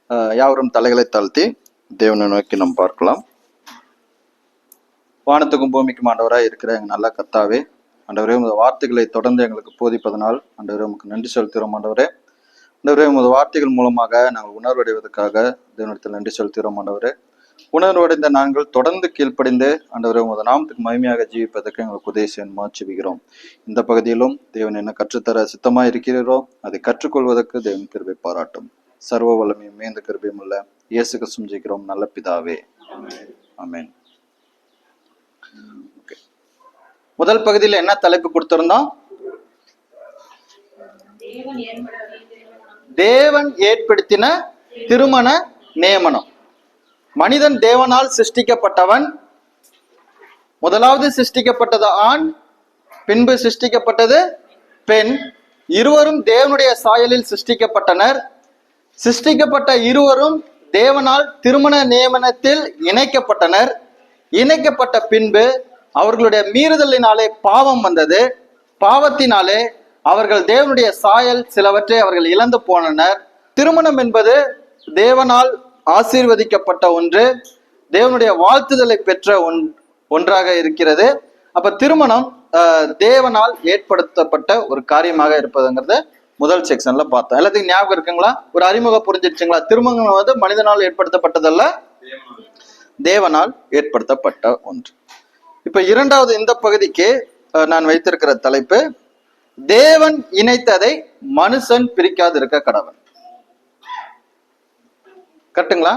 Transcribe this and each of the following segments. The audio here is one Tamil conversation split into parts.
யாவரும் தலைகளை தாழ்த்தி தேவனை நோக்கி நாம் பார்க்கலாம். வானத்துக்கும் பூமிக்கும் ஆண்டவராக இருக்கிற எங்கள் நல்ல கர்த்தாவே, ஆண்டவரே உமது வார்த்தைகளை தொடர்ந்து எங்களுக்கு போதிப்பதனால் ஆண்டவரே உமக்கு நன்றி செலுத்துகிறோம். ஆண்டவரே உமது வார்த்தைகள் மூலமாக நாங்கள் உணர்வடைவதற்காக தேவனிடத்தில் நன்றி செலுத்துகிறோம். ஆண்டவரே உணர்வடைந்த நாங்கள் தொடர்ந்து கீழ்ப்படிந்து ஆண்டவரே உமது நாமத்துக்கு மகிமையாக ஜீவிப்பதற்கு எங்களுக்கு உதவி செய்யணுமா ஜெபிக்கிறோம். இந்த பகுதியிலும் தேவன் என்ன கற்றுத்தர சித்தமா இருக்கிறீரோ அதை கற்றுக்கொள்வதற்கு தேவன் கிருபை பாராட்டும். சர்வ வல்லமையும் மேந்த கிருபையும் உள்ள இயேசு கிறிஸ்து ஜெபிக்கிறோம் நல்ல பிதாவே, ஆமென். முதல் பகுதியில் என்ன தலைப்பு கொடுத்திருந்தோம்? தேவன் ஏற்படுத்தின திருமண நியமனம். மனிதன் தேவனால் சிருஷ்டிக்கப்பட்டவன். முதலாவது சிருஷ்டிக்கப்பட்டது ஆண், பின்பு சிருஷ்டிக்கப்பட்டது பெண். இருவரும் தேவனுடைய சாயலில் சிருஷ்டிக்கப்பட்டனர். சிருஷ்டிக்கப்பட்ட இருவரும் தேவனால் திருமண நியமனத்தில் இணைக்கப்பட்டனர். இணைக்கப்பட்ட பின்பு அவர்களுடைய மீறுதலினாலே பாவம் வந்தது. பாவத்தினாலே அவர்கள் தேவனுடைய சாயல் சிலவற்றை அவர்கள் இழந்து போனனர். திருமணம் என்பது தேவனால் ஆசீர்வதிக்கப்பட்ட ஒன்று, தேவனுடைய வாழ்த்துதலை பெற்ற ஒன்றாக இருக்கிறது. அப்ப திருமணம் தேவனால் ஏற்படுத்தப்பட்ட ஒரு காரியமாக இருப்பதுங்கிறத முதல் செக்ஷன்ல பார்த்தோம். எல்லாத்துக்கும் ஞாபகம் இருக்குங்களா? ஒரு அறிமுகம் புரிஞ்சிருச்சுங்களா? திருமணம் வந்து மனிதனால் ஏற்படுத்தப்பட்டதல்ல, தேவனால் ஏற்படுத்தப்பட்ட ஒன்று. இப்ப இரண்டாவது இந்த பகுதிக்கு நான் வைத்திருக்கிற தலைப்பு, தேவன் இணைத்ததை மனுஷன் பிரிக்காது இருக்க கடவன். கரெக்டுங்களா?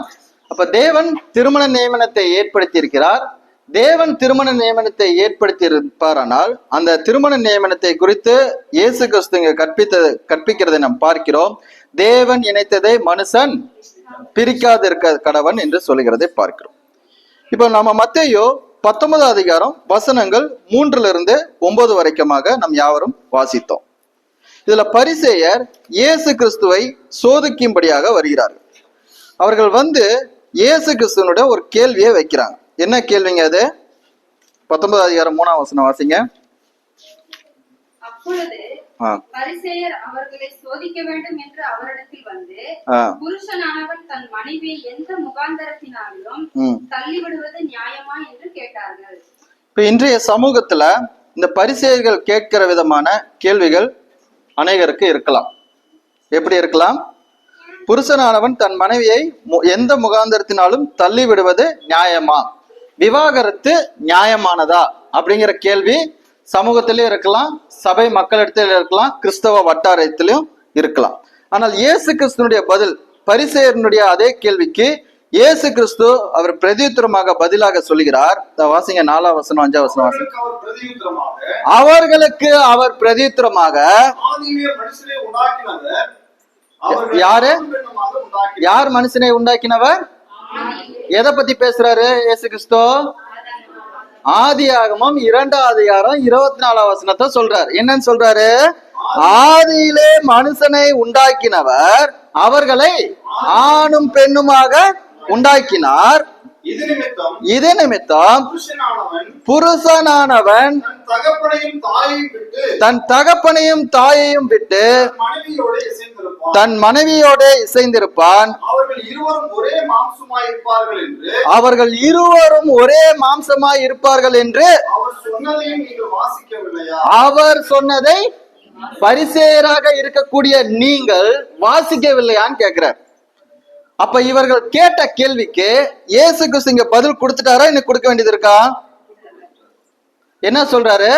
அப்ப தேவன் திருமண நியமனத்தை ஏற்படுத்தி இருக்கிறார். தேவன் திருமண நியமனத்தை ஏற்படுத்தி இருப்பாரானால் அந்த திருமண நியமனத்தை குறித்து இயேசு கிறிஸ்து கற்பிக்கிறதை நாம் பார்க்கிறோம். தேவன் இணைத்ததை மனுஷன் பிரிக்காது இருக்க கடவன் என்று சொல்லுகிறதை பார்க்கிறோம். இப்போ நம்ம மத்தேயு 19 அதிகாரம் வசனங்கள் 3-9 வரைக்குமாக நம் யாவரும் வாசித்தோம். இதுல பரிசேயர் இயேசு கிறிஸ்துவை சோதிக்கும்படியாக வருகிறார்கள். அவர்கள் வந்து இயேசு கிறிஸ்துவனுடைய ஒரு கேள்வியை வைக்கிறாங்க. என்ன கேள்விங்க அது? 19 அதிகாரம் 3ஆம் வசனம் வாசிங்க. அப்பொழுது பரிசேயர் அவர்களை சோதிக்க வேண்டும் என்று அவரிடத்தில் வந்து, புருஷனானவன் தன் மனைவியை எந்த முகாந்தரத்தினாலும் தள்ளிவிடுவது நியாயமா என்று கேட்டார்கள். இப்ப இன்றைய சமூகத்துல இந்த பரிசேயர்கள் கேட்கிற விதமான கேள்விகள் அநேகருக்கு இருக்கலாம். எப்படி இருக்கலாம்? புருஷனானவன் தன் மனைவியை எந்த முகாந்தரத்தினாலும் தள்ளி விடுவது நியாயமா, விவாகரத்து நியாயமானதா அப்படிங்கிற கேள்வி சமூகத்திலே இருக்கலாம், சபை மக்களிடத்திலும் இருக்கலாம், கிறிஸ்தவ வட்டாரத்திலும் இருக்கலாம். ஆனால் இயேசு கிறிஸ்துனுடைய பதில் பரிசேயனுடைய அதே கேள்விக்கு இயேசு கிறிஸ்து அவர் பிரதியுத்தரமாக பதிலாக சொல்கிறார். வாசிங்க 4ஆம் வசனம் 5ஆம் வசனம் வாசிங்க. அவர்களுக்கு அவர் பிரதியுத்தரமாக, யார் மனுஷனை உண்டாக்கினவர்? எதை பத்தி பேசுறாரு இயேசு கிறிஸ்து? ஆதியாகமம் 2ஆம் அதிகாரம் 24ஆம் வசனத்தை சொல்றாரு. என்னன்னு சொல்றாரு? ஆதியிலே மனுஷனை உண்டாக்கினவர் அவர்களை ஆணும் பெண்ணுமாக உண்டாக்கினார். இது நிமித்தம் புருஷனானவன் தன் தகப்பனையும் தாயையும் விட்டு தன் மனைவியோட இசைந்திருப்பான். அவர்கள் இருவரும் ஒரே மாம்சமாய் இருப்பார்கள் என்று அவர் சொன்னதை பரிசேயராக இருக்கக்கூடிய நீங்கள் வாசிக்கவில்லையான்னு கேட்கிறார். அப்ப இவர்கள் கேட்ட கேள்விக்கு இயேசு கிறிஸ்து இங்க பதில் கொடுத்துட்டாரா? இன்னும் கொடுக்க வேண்டியது இருக்கா? என்ன சொல்றாரு?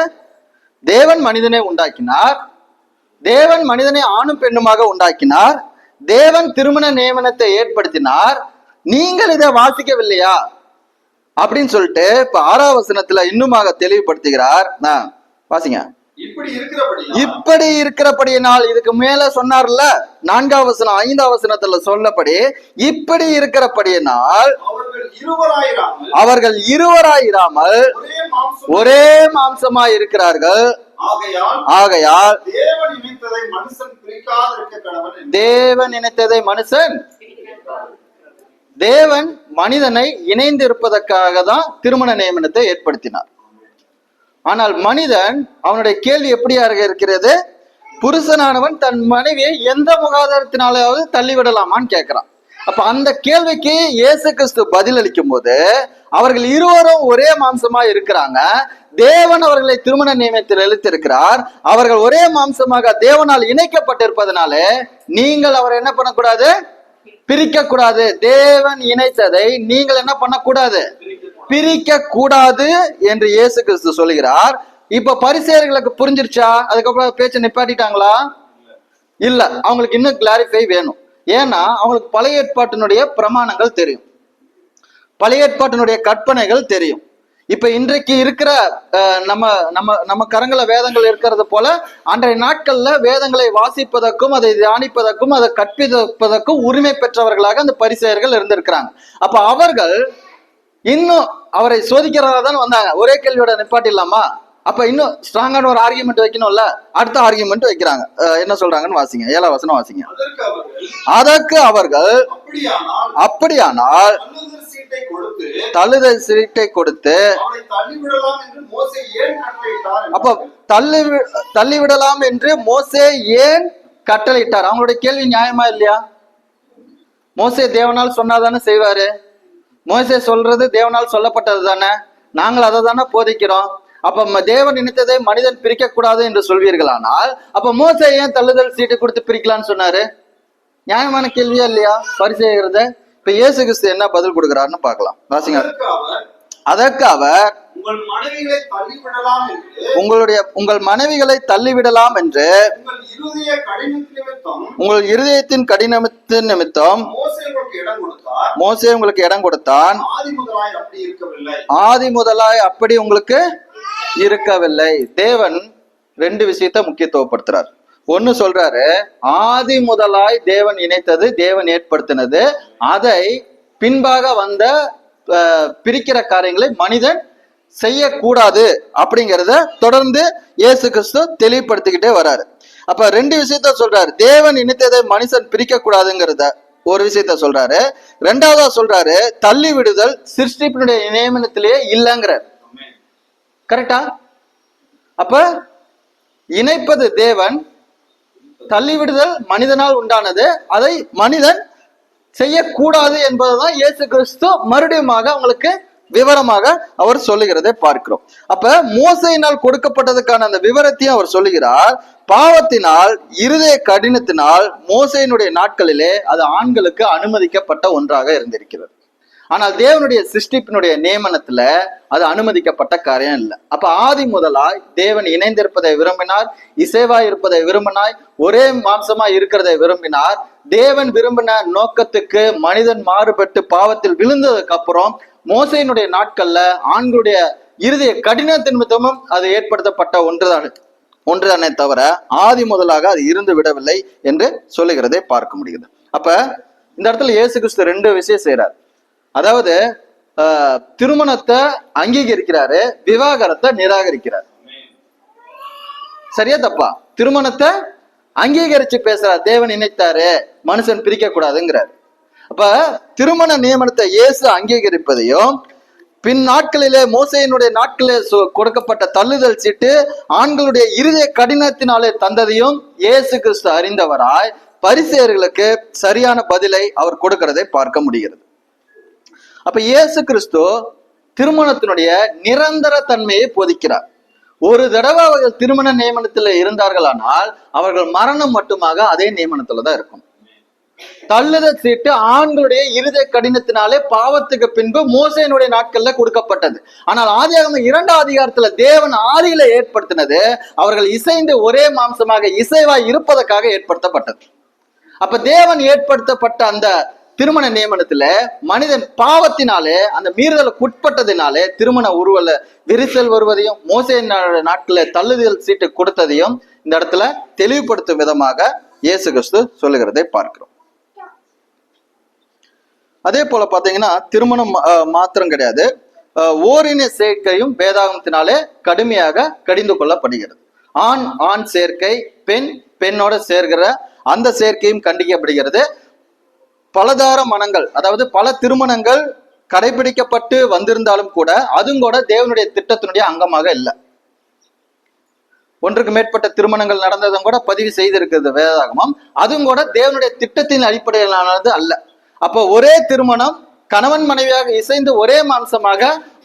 தேவன் மனிதனை உண்டாக்கினார். தேவன் மனிதனை ஆணும் பெண்ணுமாக உண்டாக்கினார். தேவன் திருமண நியமனத்தை ஏற்படுத்தினார். நீங்கள் இதை வாசிக்கவில்லையா அப்படின்னு சொல்லிட்டு இப்ப 6ஆம் வசனத்துல இன்னுமாக தெளிவுபடுத்துகிறார். வாசிங்க. இப்படி இருக்கிறபடியினால், இதுக்கு மேல சொன்னார்ல 4ஆம் வசனம் 5ஆம் வசனத்துல சொல்லப்படி, இப்படி இருக்கிறபடியினால் அவர்கள் இருவராயிராமல் ஒரே மாம்சமாய் இருக்கிறார்கள். ஆகையால் தேவன் இணைத்ததை மனுஷன், தேவன் மனிதனை இணைந்து இருப்பதற்காக தான் திருமண நியமனத்தை ஏற்படுத்தினார். ஆனால் மனிதன், அவனுடைய கேள்வி எப்படியாக இருக்கிறது? புருஷனானவன் தன் மனைவியை எந்த முகாதாரத்தினாலாவது தள்ளிவிடலாமான்னு கேட்கிறான். அப்ப அந்த கேள்விக்கு இயேசு கிறிஸ்து பதில் அளிக்கும் போது அவர்கள் இருவரும் ஒரே மாம்சமா இருக்கிறாங்க. தேவன் அவர்களை திருமண நியமத்தில் எழுத்திருக்கிறார். அவர்கள் ஒரே மாம்சமாக தேவனால் இணைக்கப்பட்டிருப்பதனால நீங்கள் அவரை என்ன பண்ணக்கூடாது? பிரிக்க கூடாது. தேவன் இணைத்ததை நீங்கள் என்ன பண்ணக்கூடாது? பிரிக்க கூடாது என்று இயேசு கிறிஸ்து சொல்லுகிறார். இப்ப பரிசேயர்களுக்கு புரிஞ்சிருச்சா? அதுக்கப்புறம் பேச்சை நிப்பாட்டிட்டாங்களா? இல்ல, அவங்களுக்கு இன்னும் கிளாரிஃபை வேணும். ஏன்னா அவங்களுக்கு பழைய ஏற்பாட்டினுடைய பிரமாணங்கள் தெரியும், பழைய ஏற்பாட்டினுடைய கற்பனைகள் தெரியும். இப்ப இன்றைக்கு இருக்கிற நம்ம நம்ம நம்ம கரங்கள வேதங்கள் இருக்கிறது போல அன்றைய நாட்கள்ல வேதங்களை வாசிப்பதற்கும் அதை தியானிப்பதற்கும் அதை கற்பிப்பதற்கும் உரிமை பெற்றவர்களாக அந்த பரிசேயர்கள் இருந்திருக்கிறாங்க. அப்ப அவர்கள் இன்னும் அவரை சோதிக்கிறதா தான் வந்தாங்க. ஒரே கேள்வியோட நிப்பாட்டிடலாமா? அப்ப இன்னும் ஸ்ட்ராங்கான ஒரு ஆர்கியூமெண்ட் வைக்கணும்ல. அடுத்த ஆர்கியூமெண்ட் வைக்கிறாங்க. என்ன சொல்றாங்கன்னு வாசிங்க, 7ஆம் வசனம் வாசிங்க. அதற்கு அவர்கள் அப்படியானால் தள்ளுதல் சீட்டை கொடுத்து அப்ப தள்ளிவிடலாம் என்று மோசே ஏன் கட்டளையிட்டார்? அவங்களுடைய கேள்வி நியாயமா இல்லையா? மோசே தேவனால் சொன்னாதானே செய்வாரு. மோசே சொல்றது தேவனால் சொல்லப்பட்டது தானே. நாங்கள் அதை தானே போதிக்கிறோம். அப்ப தேவன் நினைத்ததை மனிதன் பிரிக்க கூடாது என்று சொல்வீர்களானால் அப்ப மோசே ஏன் தள்ளுதல் சீட்டு கொடுத்து பிரிக்கலான்னு சொன்னாரு? நியாயமான கேள்வியா இல்லையா? பரிசேயகிறத இப்ப இயேசு கிறிஸ்து என்ன பதில் கொடுக்கிறாருன்னு பார்க்கலாம். வாசிங்க. அதற்கு அவர் உங்கள் மனைவிகளை தள்ளிவிடலாம் என்று உங்கள் இருதயத்தின் கடினத்தின் நிமித்தம் மோசே உங்களுக்கு இடம் கொடுத்தான். ஆதி முதலாய் அப்படி உங்களுக்கு இருக்கவில்லை. தேவன் 2 விஷயத்தை முக்கியத்துவப்படுத்துறார். ஒன்னு சொல்றாரு, ஆதி முதலாய் தேவன் இணைத்தது, தேவன் ஏற்படுத்தினது. அதை பின்பாக வந்த பிரிக்கிற காரியங்களை மனிதன் செய்யக்கூடாது அப்படிங்கிறத தொடர்ந்து இயேசு கிறிஸ்து தெளிவுபடுத்திக்கிட்டே வர்றாரு. அப்ப 2 விஷயத்த சொல்றாரு. தேவன் இணைத்ததை மனுஷன் பிரிக்க கூடாதுங்கிறத ஒரு விஷயத்த சொல்றாரு. 2வதா சொல்றாரு, தள்ளி விடுதல் சிருஷ்டிப்பினுடைய நியமனத்திலேயே இல்லைங்கிறார். கரெக்டா? அப்ப இணைப்பது தேவன், தள்ளிவிடுதல் மனிதனால் உண்டானது, அதை மனிதன் செய்யக்கூடாது என்பதுதான் இயேசு கிறிஸ்து மறுபடியுமாக அவங்களுக்கு விவரமாக அவர் சொல்லுகிறதை பார்க்கிறோம். அப்ப மோசையினால் கொடுக்கப்பட்டதுக்கான அந்த விவரத்தையும் அவர் சொல்லுகிறார். பாவத்தினால் இருதய கடினத்தினால் மோசையினுடைய நாட்களிலே அது ஆண்களுக்கு அனுமதிக்கப்பட்ட ஒன்றாக இருந்திருக்கிறது. ஆனால் தேவனுடைய சிருஷ்டிப்பினுடைய நியமனத்துல அது அனுமதிக்கப்பட்ட காரியம் இல்லை. அப்ப ஆதி முதலாய் தேவன் இணைந்திருப்பதை விரும்பினார், இசைவாய் இருப்பதை விரும்பினாய், ஒரே மாம்சமா இருக்கிறதை விரும்பினார். தேவன் விரும்பின நோக்கத்துக்கு மனிதன் மாறுபட்டு பாவத்தில் விழுந்ததுக்கு அப்புறம் மோசையினுடைய நாட்கள்ல ஆண்களுடைய இருதய கடினத்தின் நிமித்தமும் அது ஏற்படுத்தப்பட்ட ஒன்றுதானே தவிர ஆதி முதலாக அது இருந்து விடவில்லை என்று சொல்லுகிறதை பார்க்க முடியுது. அப்ப இந்த இடத்துல இயேசு கிறிஸ்து 2 விஷயம் செய்யறார். அதாவது திருமணத்தை அங்கீகரிக்கிறாரு, விவாகரத்தை நிராகரிக்கிறார். சரியா தப்பா? திருமணத்தை அங்கீகரிச்சு பேசுறார். தேவன் இணைத்தாரு, மனுஷன் பிரிக்க கூடாதுங்கிறார். அப்ப திருமண நியமனத்தை இயேசு அங்கீகரிப்பதையும் பின் நாட்களிலே மோசையினுடைய நாட்களிலே கொடுக்கப்பட்ட தள்ளுதல் சீட்டு ஆண்களுடைய இருதய கடினத்தினாலே தந்ததையும் இயேசு கிறிஸ்து அறிந்தவராய் பரிசேயர்களுக்கு சரியான பதிலை அவர் கொடுக்கிறதை பார்க்க முடிகிறது. அப்ப இயேசு கிறிஸ்து திருமணத்தினுடைய நிரந்தர தன்மையை போதிக்கிறார். ஒரு தடவை அவர்கள் திருமண நியமனத்துல இருந்தார்களானால் அவர்கள் மரணம் மட்டுமாக அதே நியமனத்துல தான் இருக்கும். தள்ளுதல் சீட்டு ஆண்களுடைய இருதய கடினத்தினாலே பாவத்துக்கு பின்பு மோசேயினுடைய நாட்கள்ல கொடுக்கப்பட்டது. ஆனால் ஆதியாகமம் 2ஆம் அதிகாரத்துல தேவன் ஆதியில ஏற்படுத்தினது அவர்கள் இசைந்து ஒரே மாம்சமாக இசைவாய் இருப்பதற்காக ஏற்படுத்தப்பட்டது. அப்ப தேவன் ஏற்படுத்தப்பட்ட அந்த திருமண நியமனத்துல மனிதன் பாவத்தினாலே அந்த மீறுதலுக்கு உட்பட்டதினாலே திருமண உருவல விரிசல் வருவதையும் மோசேயின் நாட்கள தள்ளுதல் சீட்டு கொடுத்ததையும் இந்த இடத்துல தெளிவுபடுத்தும் விதமாக இயேசு கிறிஸ்து சொல்லுகிறதை பார்க்கிறோம். அதே போல பாத்தீங்கன்னா திருமணம் மாத்திரம் கிடையாது, ஓரின சேர்க்கையும் வேதாகமத்தினாலே கடுமையாக கடிந்து கொள்ளப்படுகிறது. ஆண் சேர்க்கை, பெண்ணோட சேர்க்கிற அந்த சேர்க்கையும் கண்டிக்கப்படுகிறது. பலதார மனங்கள், அதாவது பல திருமணங்கள் கடைபிடிக்கப்பட்டு வந்திருந்தாலும் கூட அதுவும் கூட தேவனுடைய திட்டத்தினுடைய அங்கமாக இல்லை. ஒன்றுக்கு மேற்பட்ட திருமணங்கள் நடந்ததும் கூட பதிவு செய்திருக்கிறது வேதாகமம். அதுவும் கூட தேவனுடைய திட்டத்தின் அடிப்படையிலானது அல்ல. அப்போ ஒரே திருமணம் கணவன் மனைவியாக இசைந்து ஒரே மாம்சமாக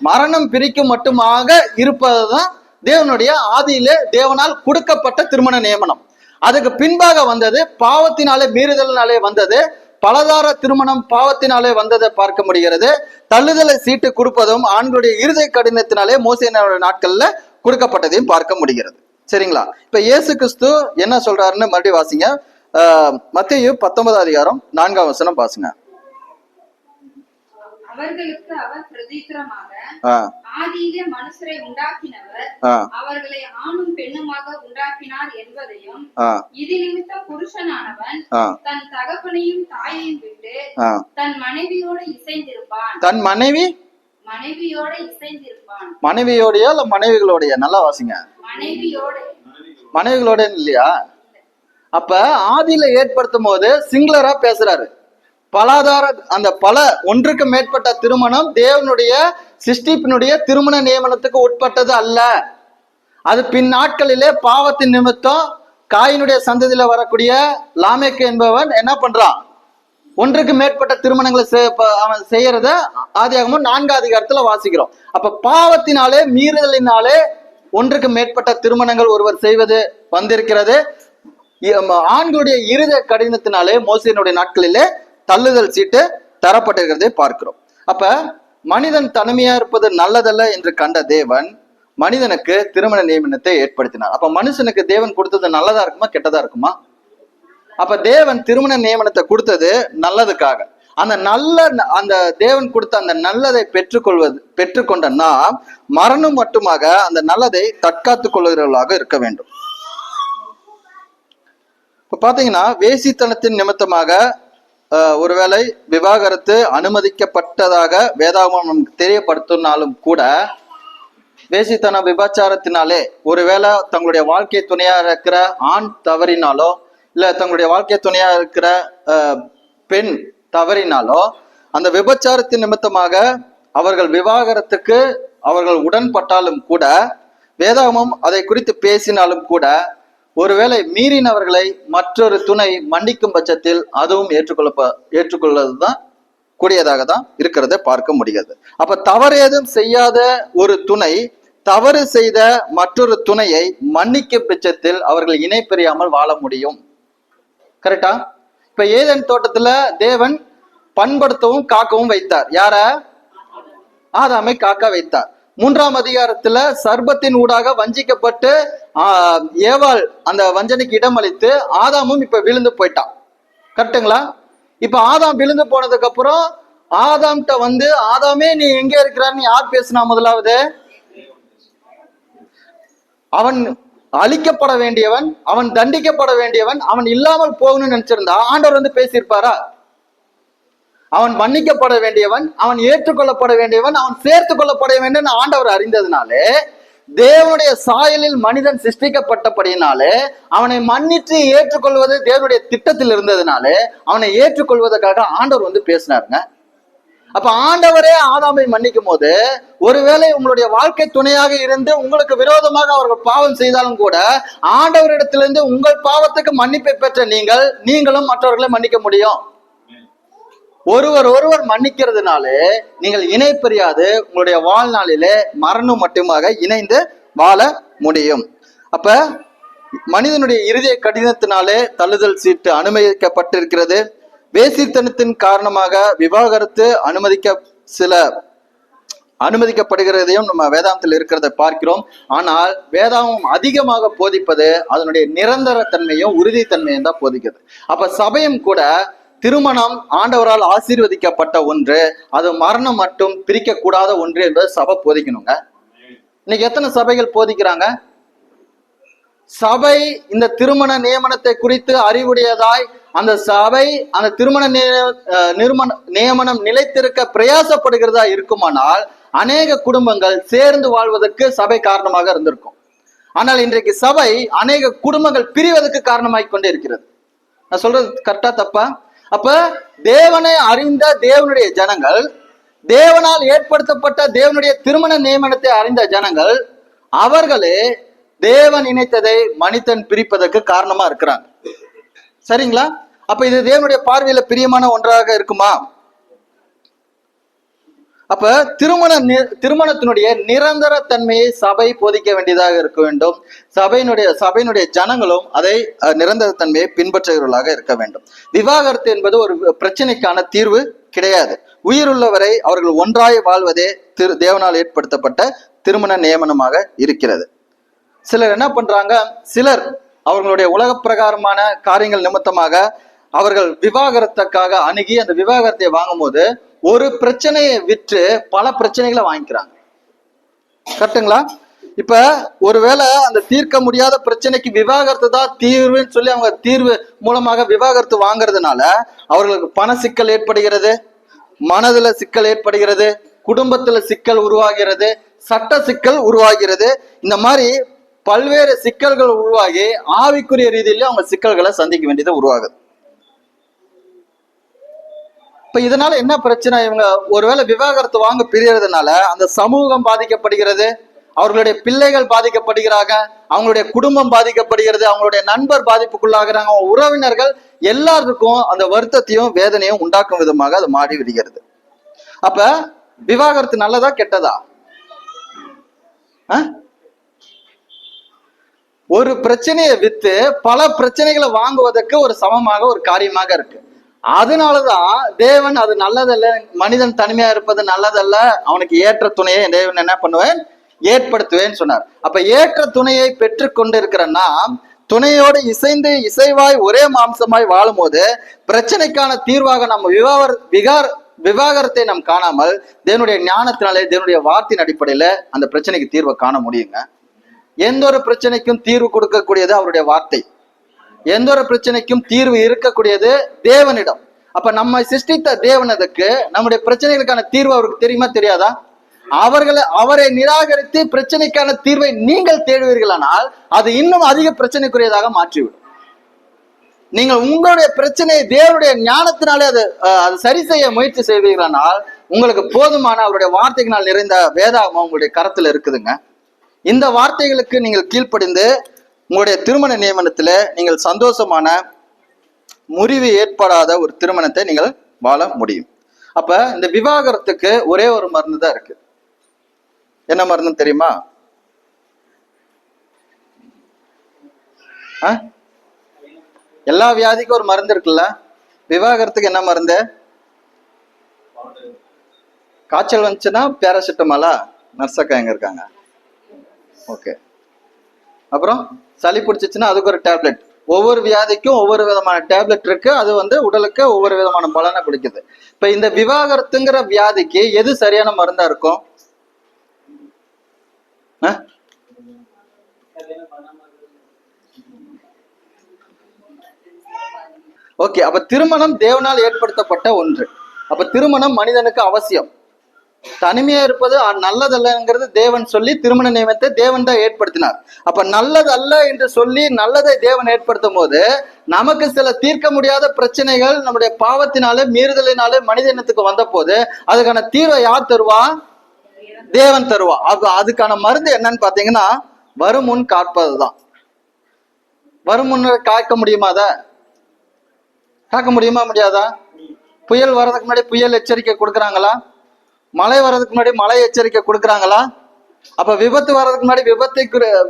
மரணம் பிரிக்கும் மட்டுமாக இருப்பதுதான் தேவனுடைய ஆதியிலே தேவனால் கொடுக்கப்பட்ட திருமண நியமனம். அதுக்கு பின்பாக வந்தது பாவத்தினாலே மீறுதலினாலே வந்தது. பலதார திருமணம் பாவத்தினாலே வந்ததை பார்க்க முடிகிறது. தள்ளுதலை சீட்டு கொடுப்பதும் ஆண்களுடைய இருதய கடினத்தினாலே மோசேயினுடைய நாட்கள்ல கொடுக்கப்பட்டதையும் பார்க்க முடிகிறது. சரிங்களா? இப்ப இயேசு கிறிஸ்து என்ன சொல்றாருன்னு மறுபடியும் வாசிங்க. மத்தேயு 19 அதிகாரம் 4ஆம் வசனம் வாசிங்க. அவர்களுக்கு அவர் பிரதித்திரமாக, ஆதியிலே மனுஷரை உண்டாக்கினவர் அவர்களை ஆணும் பெண்ணுமாக உண்டாக்கினார் என்பதையும், இது நிமித்தம் புருஷனானவன் தன் தகப்பனையும் தாயையும் விட்டு தன் மனைவியோடு இசைந்திருப்பான். தன் மனைவியோட இசைந்திருப்பான். மனைவியோடயா இல்ல மனைவிகளோடய? நல்லா வாசிங்க. மனைவிகளோட இல்லையா? அப்ப ஆதியில ஏற்படுத்தும் போது சிங்குலரா பேசுறாரு. பலாதார அந்த ஒன்றுக்கு மேற்பட்ட திருமணம் தேவனுடைய சிருஷ்டிப்பினுடைய திருமண நியமனத்துக்கு உட்பட்டது அல்ல. அது பின் நாட்களிலே பாவத்தின் நிமித்தம் காயினுடைய சந்ததியில வரக்கூடிய லாமேக்கு என்பவன் என்ன பண்றான்? ஒன்றுக்கு மேற்பட்ட திருமணங்களை அவன் செய்யறத ஆதியாகமம் 4ஆம் அதிகாரத்துல வாசிக்கிறோம். அப்ப பாவத்தினாலே மீறுதலினாலே ஒன்றுக்கு மேற்பட்ட திருமணங்கள் ஒருவர் செய்வது வந்திருக்கிறது. ஆண்களுடைய இருதய கடினத்தினாலே மோசேயினுடைய நாட்களிலே தள்ளுதல் சீட்டு தரப்பட்டிருக்கிறதை பார்க்கிறோம். அப்ப மனிதன் தனிமையா இருப்பது நல்லதல்ல என்று கண்ட தேவன் மனிதனுக்கு திருமண நியமனத்தை ஏற்படுத்தினார். அப்ப மனுஷனுக்கு தேவன் கொடுத்தது நல்லதா இருக்குமா கெட்டதா இருக்குமா? அப்ப தேவன் திருமண நியமனத்தை கொடுத்தது நல்லதுக்காக. அந்த தேவன் கொடுத்த அந்த நல்லதை பெற்றுக்கொண்ட நாம் மரணம் மட்டுமாக அந்த நல்லதை தற்காத்துக் கொள்கிறவர்களாக இருக்க வேண்டும். இப்ப பாத்தீங்கன்னா வேசித்தனத்தின் நிமித்தமாக ஒருவேளை விவாகரத்து அனுமதிக்கப்பட்டதாக வேதாகமம் நமக்கு தெரியப்படுத்தினாலும் கூட, வேசித்தன விபச்சாரத்தினாலே ஒருவேளை தங்களுடைய வாழ்க்கை துணையா இருக்கிற ஆண் தவறினாலோ இல்ல தங்களுடைய வாழ்க்கை துணையா இருக்கிற பெண் தவறினாலோ அந்த விபச்சாரத்தின் நிமித்தமாக அவர்கள் விவாகரத்துக்கு அவர்கள் உடன்பட்டாலும் கூட, வேதாகமம் அதை குறித்து பேசினாலும் கூட, ஒருவேளை மீறினவர்களை மற்றொரு துணை மன்னிக்கும் பட்சத்தில் அதுவும் ஏற்றுக்கொள்வதுதான் கூடியதாக தான் இருக்கிறத பார்க்க முடியாது. அப்ப தவறு ஏதும் செய்யாத ஒரு துணை தவறு செய்த மற்றொரு துணையை மன்னிக்கும் பட்சத்தில் அவர்கள் இணை பிரியாமல் வாழ முடியும். கரெக்டா? இப்ப ஏதேன் தோட்டத்துல தேவன் பண்படுத்தவும் காக்கவும் வைத்தார். யார? ஆதாமை காக்க வைத்தார். 3ஆம் அதிகாரத்துல சர்பத்தின் ஊடாக வஞ்சிக்கப்பட்டு ஏவாள் அந்த வஞ்சனைக்கு இடமளித்து ஆதாமும் இப்ப விழுந்து போயிட்டான். கரெக்டுங்களா? இப்ப ஆதாம் விழுந்து போனதுக்கு அப்புறம் ஆதாம்கிட்ட வந்து, ஆதாமே நீ எங்க இருக்கிறான்னு யார் பேசினா? முதலாவது அவன் அழிக்கப்பட வேண்டியவன், அவன் தண்டிக்கப்பட வேண்டியவன், அவன் இல்லாமல் போகணும்னு நினைச்சிருந்தா ஆண்டவர் வந்து பேசியிருப்பாரா? அவன் மன்னிக்கப்பட வேண்டியவன், அவன் ஏற்றுக்கொள்ளப்பட வேண்டியவன், அவன் சேர்த்து கொள்ளப்பட வேண்டும் ஆண்டவர் அறிந்ததுனாலே, தேவனுடைய சாயலில் மனிதன் சிருஷ்டிக்கப்பட்டபடினாலே அவனை மன்னித்து ஏற்றுக்கொள்வது தேவனுடைய திட்டத்தில் இருந்ததுனாலே அவனை ஏற்றுக்கொள்வதற்காக ஆண்டவர் வந்து பேசினாருங்க. அப்ப ஆண்டவரே ஆதாமை மன்னிக்கும் போது, ஒருவேளை உங்களுடைய வாழ்க்கை துணையாக இருந்து உங்களுக்கு விரோதமாக அவர்கள் பாவம் செய்தாலும் கூட ஆண்டவரிடத்திலிருந்து உங்கள் பாவத்துக்கு மன்னிப்பை பெற்ற நீங்களும் மற்றவர்களை மன்னிக்க முடியும். ஒருவர் மன்னிக்கிறதுனாலே நீங்கள் இணை பிரியாது உங்களுடைய வாழ்நாளிலே மரணம் மட்டுமாக இணைந்து வாழ முடியும். அப்ப மனிதனுடைய இருதய கடினத்தினாலே தள்ளுதல் சீட்டு அனுமதிக்கப்பட்டிருக்கிறது. வேசித்தனத்தின் காரணமாக விவாகரத்து அனுமதிக்கப்படுகிறதையும் நம்ம வேதாந்தத்தில் இருக்கிறத பார்க்கிறோம். ஆனால் வேதாந்தம் அதிகமாக போதிப்பது அதனுடைய நிரந்தர தன்மையும் உறுதித்தன்மையும் தான் போதிக்கிறது. அப்ப சபையும் கூட திருமணம் ஆண்டவரால் ஆசீர்வதிக்கப்பட்ட ஒன்று, அது மரணம் மட்டும் பிரிக்க கூடாத ஒன்று என்பது சபை போதிக்கணுங்க. இன்னைக்கு எத்தனை சபைகள் போதிக்கிறாங்க? சபை இந்த திருமண நியமனத்தை குறித்து அறிவுடையதாய் அந்த சபை அந்த திருமண நியமனம் நிலைத்திருக்க பிரயாசப்படுகிறதா இருக்குமானால் அநேக குடும்பங்கள் சேர்ந்து வாழ்வதற்கு சபை காரணமாக இருந்திருக்கும். ஆனால் இன்றைக்கு சபை அநேக குடும்பங்கள் பிரிவதற்கு காரணமாய் கொண்டே இருக்கிறது. நான் சொல்றது கரெக்டா தப்பா? அப்ப தேவனை அறிந்த தேவனுடைய ஜனங்கள், தேவனால் ஏற்படுத்தப்பட்ட தேவனுடைய திருமண நியமனத்தை அறிந்த ஜனங்கள், அவர்களே தேவன் இணைத்ததை மனிதன் பிரிப்பதற்கு காரணமா இருக்கிறாங்க. சரிங்களா? அப்ப இது தேவனுடைய பார்வையில பிரியமான ஒன்றாக இருக்குமா? அப்ப திருமணத்தினுடைய நிரந்தர தன்மையை சபை போதிக்க வேண்டியதாக இருக்க வேண்டும். சபையினுடைய ஜனங்களும் அதை நிரந்தர தன்மையை பின்பற்றுகிறவர்களாக இருக்க வேண்டும். விவாகரத்து என்பது ஒரு பிரச்சனைக்கான தீர்வு கிடையாது. உயிருள்ளவரை அவர்கள் ஒன்றாய் வாழ்வதே தேவனால் ஏற்படுத்தப்பட்ட திருமண நியமனமாக இருக்கிறது. சிலர் என்ன பண்றாங்க, சிலர் அவர்களுடைய உலக பிரகாரமான காரியங்கள் நிமித்தமாக அவர்கள் விவாகரத்துக்காக அணுகி அந்த விவாகரத்தை வாங்கும் போது ஒரு பிரச்சனையை விற்று பல பிரச்சனைகளை வாங்கிக்கிறாங்க. கரெக்டுங்களா? இப்ப ஒருவேளை அந்த தீர்க்க முடியாத பிரச்சனைக்கு விவாகரத்து தான் தீர்வுன்னு சொல்லி அவங்க தீர்வு மூலமாக விவாகரத்து வாங்குறதுனால அவர்களுக்கு பண சிக்கல் ஏற்படுகிறது, மனதுல சிக்கல் ஏற்படுகிறது, குடும்பத்துல சிக்கல் உருவாகிறது, சட்ட சிக்கல் உருவாகிறது. இந்த மாதிரி பல்வேறு சிக்கல்கள் உருவாகி ஆவிக்குரிய ரீதியில அவங்க சிக்கல்களை சந்திக்க வேண்டியது உருவாகுது. இப்ப இதனால என்ன பிரச்சனை, இவங்க ஒருவேளை விவாகரத்து வாங்க பிரியறதுனால அந்த சமூகம் பாதிக்கப்படுகிறது, அவர்களுடைய பிள்ளைகள் பாதிக்கப்படுகிறாங்க, அவங்களுடைய குடும்பம் பாதிக்கப்படுகிறது, அவங்களுடைய நண்பர் பாதிப்புக்குள்ளாகிறாங்க, அவங்க உறவினர்கள் எல்லாருக்கும் அந்த வருத்தத்தையும் வேதனையும் உண்டாக்கும் விதமாக அது மாறி விடுகிறது. அப்ப விவாகரத்து நல்லதா கெட்டதா? ஒரு பிரச்சனையை வித்து பல பிரச்சனைகளை வாங்குவதற்கு ஒரு சமமாக ஒரு காரியமாக இருக்கு. அதனாலதான் தேவன் அது நல்லதல்ல, மனிதன் தனிமையா இருப்பது நல்லதல்ல, அவனுக்கு ஏற்ற துணையை தேவன் என்ன பண்ணுவேன், ஏற்படுத்துவேன்னு சொன்னார். அப்ப ஏற்ற துணையை பெற்று கொண்டு இருக்கிற நாம் துணையோடு இசைந்து இசைவாய் ஒரே மாம்சமாய் வாழும் போது பிரச்சனைக்கான தீர்வாக நம்ம விவாகரத்தை நாம் காணாமல் தேவனுடைய ஞானத்தினாலே தேவனுடைய வார்த்தையின் அடிப்படையில அந்த பிரச்சனைக்கு தீர்வை காண முடியுங்க. எந்த ஒரு பிரச்சனைக்கும் தீர்வு கொடுக்கக்கூடியது அவருடைய வார்த்தை. எந்த ஒரு பிரச்சனைக்கும் தீர்வு இருக்கக்கூடியது தேவனிடம். அப்ப நம்ம சிருஷ்டித்த தேவனதுக்கு நம்முடைய பிரச்சனைகளுக்கான தீர்வு அவருக்கு தெரியுமா தெரியாதா? அவரை நிராகரித்து பிரச்சனைக்கான தீர்வை நீங்கள் தேடுவீர்களானால் அது இன்னும் அதிக பிரச்சனைக்குரியதாக மாற்றிவிடும். நீங்கள் உங்களுடைய பிரச்சனையை தேவனுடைய ஞானத்தினாலே அது சரி செய்ய முயற்சி செய்வீர்களானால் உங்களுக்கு போதுமான அவருடைய வார்த்தைகளால் நிறைந்த வேதாகமம் உங்களுடைய கரத்துல இருக்குதுங்க. இந்த வார்த்தைகளுக்கு நீங்கள் கீழ்ப்படிந்து உங்களுடைய திருமண நியமனத்துல நீங்கள் சந்தோஷமான முறிவு ஏற்படாத ஒரு திருமணத்தை நீங்கள் வாழ முடியும். அப்ப இந்த விவாகரத்துக்கு ஒரே ஒரு மருந்து தான் இருக்கு. என்ன மருந்து தெரியுமா? எல்லா வியாதிக்கும் ஒரு மருந்து இருக்குல்ல, விவாகரத்துக்கு என்ன மருந்து? காய்ச்சல் வந்துச்சுன்னா பேராசிட்டமாலா? நர்சக்கா எங்க இருக்காங்க? ஓகே. அப்புறம் சளி பிடிச்சிச்சுன்னா அதுக்கு ஒரு டேப்லெட். ஒவ்வொரு வியாதிக்கும் ஒவ்வொரு விதமான டேப்லெட் இருக்கு. அது உடலுக்கு ஒவ்வொரு விதமான பலனை கொடுக்குது. இப்ப இந்த விவாகரத்துங்கிற வியாதிக்கு எது சரியான மருந்தா இருக்கும்? ஓகே. அப்ப திருமணம் தேவனால் ஏற்படுத்தப்பட்ட ஒன்று. அப்ப திருமணம் மனிதனுக்கு அவசியம். தனிமையா இருப்பது நல்லதல்லங்கிறது தேவன் சொல்லி திருமண நியமனத்தை தேவன் தான் ஏற்படுத்தினார். அப்ப நல்லது அல்ல என்று சொல்லி நல்லதை தேவன் ஏற்படுத்தும் போது நமக்கு சில தீர்க்க முடியாத பிரச்சனைகள் நம்முடைய பாவத்தினாலே மீறுதலினாலே மனித இனத்துக்கு வந்த போது அதுக்கான தீர்வை யார் தருவா? தேவன் தருவா. அதுக்கான மருந்து என்னன்னு பாத்தீங்கன்னா வருமுன் காப்பதுதான். வருமுன் காக்க முடியுமா? அதை காக்க முடியுமா முடியாதா? புயல் வர்றதுக்கு முன்னாடி புயல் எச்சரிக்கை கொடுக்குறாங்களா? மழை வர்றதுக்கு முன்னாடி மழை எச்சரிக்கை கொடுக்குறாங்களா? அப்ப விபத்து வர்றதுக்கு முன்னாடி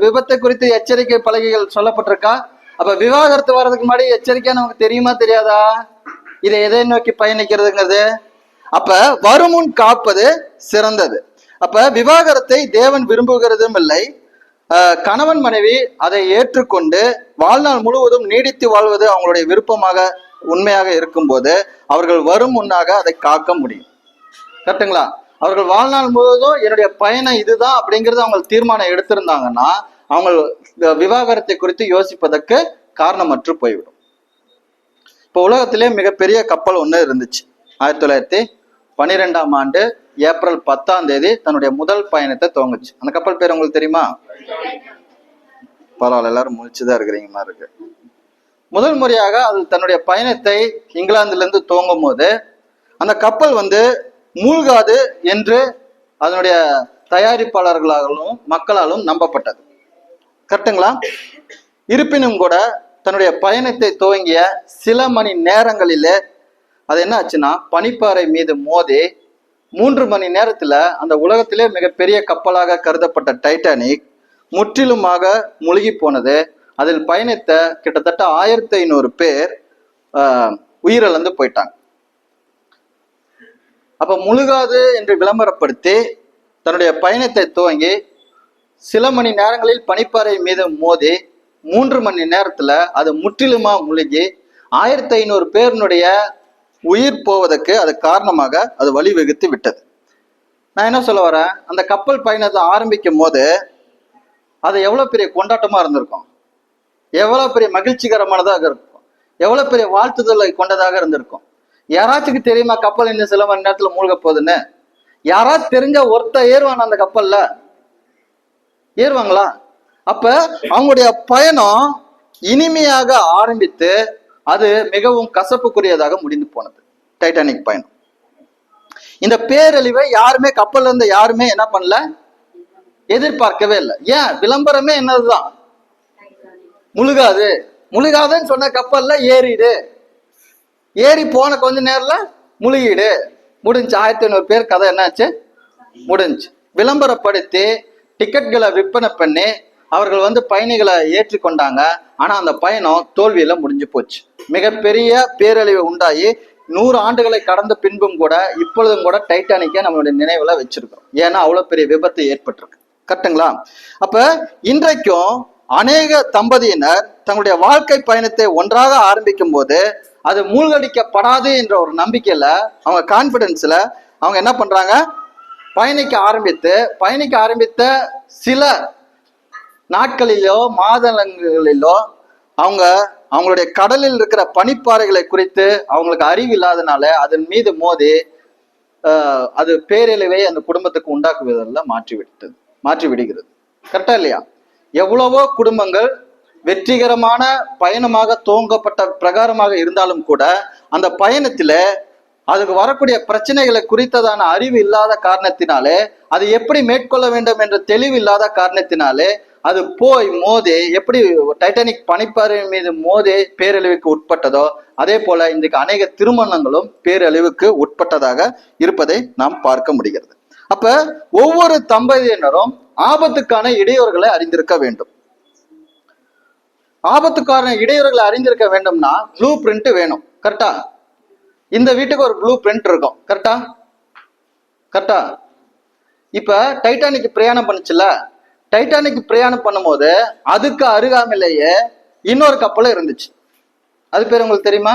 விபத்தை குறித்து எச்சரிக்கை பலகைகள் சொல்லப்பட்டிருக்கா? அப்ப விவாகரத்து வர்றதுக்கு முன்னாடி எச்சரிக்கை நமக்கு தெரியுமா தெரியாதா? இதை எதை நோக்கி பயணிக்கிறதுங்கிறது. அப்ப வருமுன் காப்பது சிறந்தது. அப்ப விவாகரத்தை தேவன் விரும்புகிறதும் இல்லை. கணவன் மனைவி அதை ஏற்றுக்கொண்டு வாழ்நாள் முழுவதும் நீடித்து வாழ்வது அவங்களுடைய விருப்பமாக உண்மையாக இருக்கும்போது அவர்கள் வரும் முன்னாக அதை காக்க முடியும். கரெக்டுங்களா? அவர்கள் வாழ்நாள் முழுவதும் என்னுடைய பயணம் இதுதான் அப்படிங்கிறது அவங்க தீர்மானம் எடுத்திருந்தாங்கன்னா அவங்க விவாகரத்தை குறித்து யோசிப்பதற்கு காரணமற்று போய்விடும். இப்போ உலகத்திலே மிகப்பெரிய கப்பல் ஒன்று இருந்துச்சு. 1912ஆம் ஆண்டு ஏப்ரல் 10ஆம் தன்னுடைய முதல் பயணத்தை துவங்குச்சு. அந்த கப்பல் பேர் உங்களுக்கு தெரியுமா? பரவாயில்ல, எல்லாரும் முழிச்சுதான் இருக்கிறீங்க மாதிரி இருக்கு. முதல் முறையாக அது தன்னுடைய பயணத்தை இங்கிலாந்துல இருந்து துவங்கும் போது அந்த கப்பல் மூழ்காது என்று அதனுடைய தயாரிப்பாளர்களாலும் மக்களாலும் நம்பப்பட்டது. கரெக்டுங்களா? இருப்பினும் கூட தன்னுடைய பயணத்தை துவங்கிய சில மணி நேரங்களிலே அது என்ன ஆச்சுன்னா பனிப்பாறை மீது மோதி 3 மணி நேரத்துல அந்த உலகத்திலே மிகப்பெரிய கப்பலாக கருதப்பட்ட டைட்டானிக் முற்றிலுமாக முழுகி போனது. அதில் பயணித்த கிட்டத்தட்ட 1500 பேர் உயிரிழந்து போயிட்டாங்க. அப்ப முழுகாது என்று விளம்பரப்படுத்தி தன்னுடைய பயணத்தை துவங்கி சில மணி நேரங்களில் பனிப்பாறை மீது மோதி 3 மணி நேரத்துல அது முற்றிலுமா முழுகி 1500 பேருடைய உயிர் போவதற்கு அது காரணமாக அது வழிவகுத்து விட்டது. நான் என்ன சொல்ல வரேன், அந்த கப்பல் பயணத்தை ஆரம்பிக்கும் போது அது எவ்வளவு பெரிய கொண்டாட்டமா இருந்திருக்கும், எவ்வளவு பெரிய மகிழ்ச்சிகரமானதாக இருக்கும், எவ்வளவு பெரிய வாழ்த்துதலை கொண்டதாக இருந்திருக்கும். யாராச்சுக்கு தெரியுமா கப்பல் இன்னும் சில மணி நேரத்துல மூழ்க போகுதுன்னு? யாராச்சும் தெரிஞ்ச ஒருத்தர் ஏறுவானா அந்த கப்பல்ல? ஏறுவாங்களா? அப்ப அவங்களுடைய பயணம் இனிமையாக ஆரம்பித்து அது மிகவும் கசப்புக்குரியதாக முடிந்து போனது டைட்டானிக் பயணம். இந்த பேரழிவை யாருமே கப்பல்ல இருந்து யாருமே என்ன பண்ணல, எதிர்பார்க்கவே இல்லை. ஏன்? விளம்பரமே என்னதுதான், முழுகாது முழுகாதுன்னு சொன்ன கப்பல்ல ஏறிடு, ஏறி போன கொஞ்ச நேரம்ல முழுகிடு, முடிஞ்சு 1500 பேர் கதை என்னாச்சு, முடிஞ்சு. விளம்பரப்படுத்தி டிக்கெட்களை விற்பனை பண்ணி அவர்கள் பயணிகளை ஏற்றிக்கொண்டாங்க. ஆனா அந்த பயணம் தோல்வியில முடிஞ்சு போச்சு. மிகப்பெரிய பேரழிவு உண்டாகி 100 ஆண்டுகளை கடந்த பின்பும் கூட இப்பொழுதும் கூட டைட்டானிக்கை நம்மளுடைய நினைவுல வச்சிருக்கோம். ஏன்னா அவ்வளவு பெரிய விபத்து ஏற்பட்டிருக்கு. கரெக்டுங்களா? அப்ப இன்றைக்கும் அநேக தம்பதியினர் தங்களுடைய வாழ்க்கை பயணத்தை ஒன்றாக ஆரம்பிக்கும் போது அது மூழ்கடிக்கப்படாது என்ற ஒரு நம்பிக்கையில, அவங்க கான்பிடன்ஸ்ல அவங்க என்ன பண்றாங்க, பயணிக்க ஆரம்பித்த சில நாட்களிலோ மாதங்களிலோ அவங்களுடைய கடலில் இருக்கிற பனிப்பாறைகளை குறித்து அவங்களுக்கு அறிவு இல்லாதனால அதன் மீது மோதி அது பேரழிவை அந்த குடும்பத்துக்கு உண்டாக்குவதில் மாற்றி விடுகிறது. கரெக்டா இல்லையா? எவ்வளவோ குடும்பங்கள் வெற்றிகரமான பயணமாக துவங்கப்பட்ட பிரகாரமாக இருந்தாலும் கூட அந்த பயணத்துல அதுக்கு வரக்கூடிய பிரச்சனைகளை குறித்ததான அறிவு இல்லாத காரணத்தினாலே, அது எப்படி மேற்கொள்ள வேண்டும் என்ற தெளிவு இல்லாத காரணத்தினாலே அது போய் மோதி எப்படி டைட்டானிக் பனிப்பாறை மீது மோதி பேரழிவுக்கு உட்பட்டதோ அதே போல இன்றைக்கு அநேக திருமணங்களும் பேரழிவுக்கு உட்பட்டதாக இருப்பதை நாம் பார்க்க முடிகிறது. அப்ப ஒவ்வொரு தம்பதியினரும் ஆபத்துக்கான இடையூறுகளை அறிந்திருக்க வேண்டும். ஆபத்துக்கான இடையூறுகளை அறிந்திருக்க வேண்டும்னா ப்ளூ பிரிண்ட் வேணும். கரெக்டா? இந்த வீட்டுக்கு ஒரு ப்ளூ பிரிண்ட் இருக்கும். கரெக்டா? இப்ப டைட்டானிக் பிரயாணம் பண்ணுச்சுல, டைட்டானிக் பிரயாணம் பண்ணும்போது அதுக்கு அருகாமையிலேயே இன்னொரு கப்பலும் இருந்துச்சு. அது பேர் உங்களுக்கு தெரியுமா?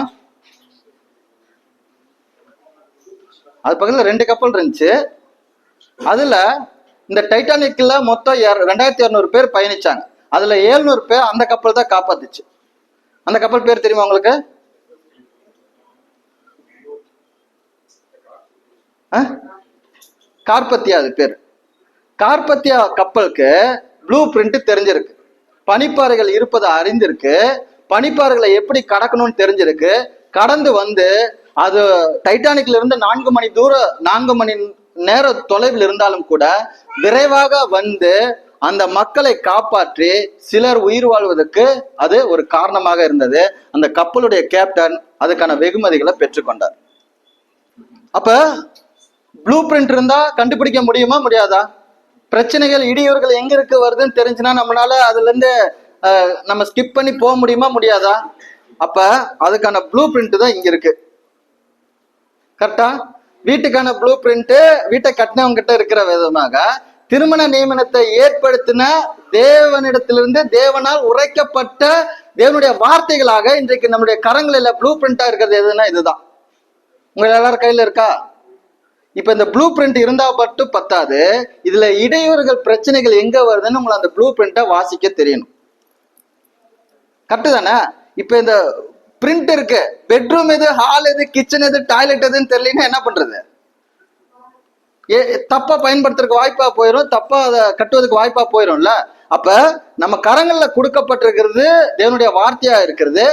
அது பக்கத்துல 2 கப்பல் இருந்துச்சு. அதுல இந்த டைட்டானிக்ல மொத்தம் 2200 பேர் பயணிச்சாங்க. அதுல 700 பேர் அந்த கப்பல் தான் காப்பாத்துச்சு. அந்த கப்பல் பேர் தெரியுமா உங்களுக்கு? கார்பத்தியா. அது பேர் கார்பத்தியா. கப்பலுக்கு ப்ளூ பிரிண்ட் தெரிஞ்சிருக்கு, பனிப்பாறைகள் இருப்பதை அறிந்திருக்கு, பனிப்பாறைகளை எப்படி கடக்கணும்னு தெரிஞ்சிருக்கு. கடந்து அது டைட்டானிக்ல இருந்து 4 மணி நேர தொலைவில் இருந்தாலும் கூட விரைவாக அந்த மக்களை காப்பாற்றி சிலர் உயிர் வாழ்வதற்கு அது ஒரு காரணமாக இருந்தது. அந்த கப்பலுடைய கேப்டன் அதுக்கான வெகுமதிகளை பெற்றுக்கொண்டார். அப்ப ப்ளூ பிரிண்ட் இருந்தா கண்டுபிடிக்க முடியுமா முடியாதா? பிரச்சனைகள் இடையூறுகள் எங்க இருக்கு வருதுன்னு தெரிஞ்சுன்னா நம்மளால அதுல இருந்து நம்ம ஸ்கிப் பண்ணி போக முடியுமா முடியாதா? அப்ப அதுக்கான ப்ளூ பிரிண்ட் தான் இங்க இருக்கு. கரெக்டா? வீட்டுக்கான ப்ளூ பிரிண்ட் வீட்டை கட்டினவங்க கிட்ட இருக்கிற விதமாக திருமண நியமனத்தை ஏற்படுத்தின தேவனிடத்திலிருந்து தேவனால் உரைக்கப்பட்ட தேவனுடைய வார்த்தைகளாக இன்றைக்கு நம்முடைய கரங்களில ப்ளூ பிரிண்டா இருக்கிறது எதுன்னா இதுதான். உங்க எல்லாரும் கையில இருக்கா? இப்ப இந்த ப்ளூ பிரிண்ட் இருந்தா மட்டும் பத்தாது, இதுல இடையூறுகள் பிரச்சனைகள் எங்க வருதுன்னு உங்களை அந்த ப்ளூ பிரிண்ட்டை வாசிக்க தெரியணும். கரெக்டு தானே? இப்ப இந்த பிரிண்ட் இருக்கு, பெட்ரூம் எது, ஹால் எது, கிச்சன் எது, டாய்லெட் எதுன்னு தெரியலன்னா என்ன பண்றது? தப்பா பயன்படுத்துறதுக்கு வாய்ப்பா போயிடும், தப்பா அதை கட்டுவதற்கு வாய்ப்பா போயிடும்ல. அப்ப நம்ம கரங்கள்ல கொடுக்கப்பட்டிருக்கிறது தேவனுடைய வார்த்தையா இருக்கிறது.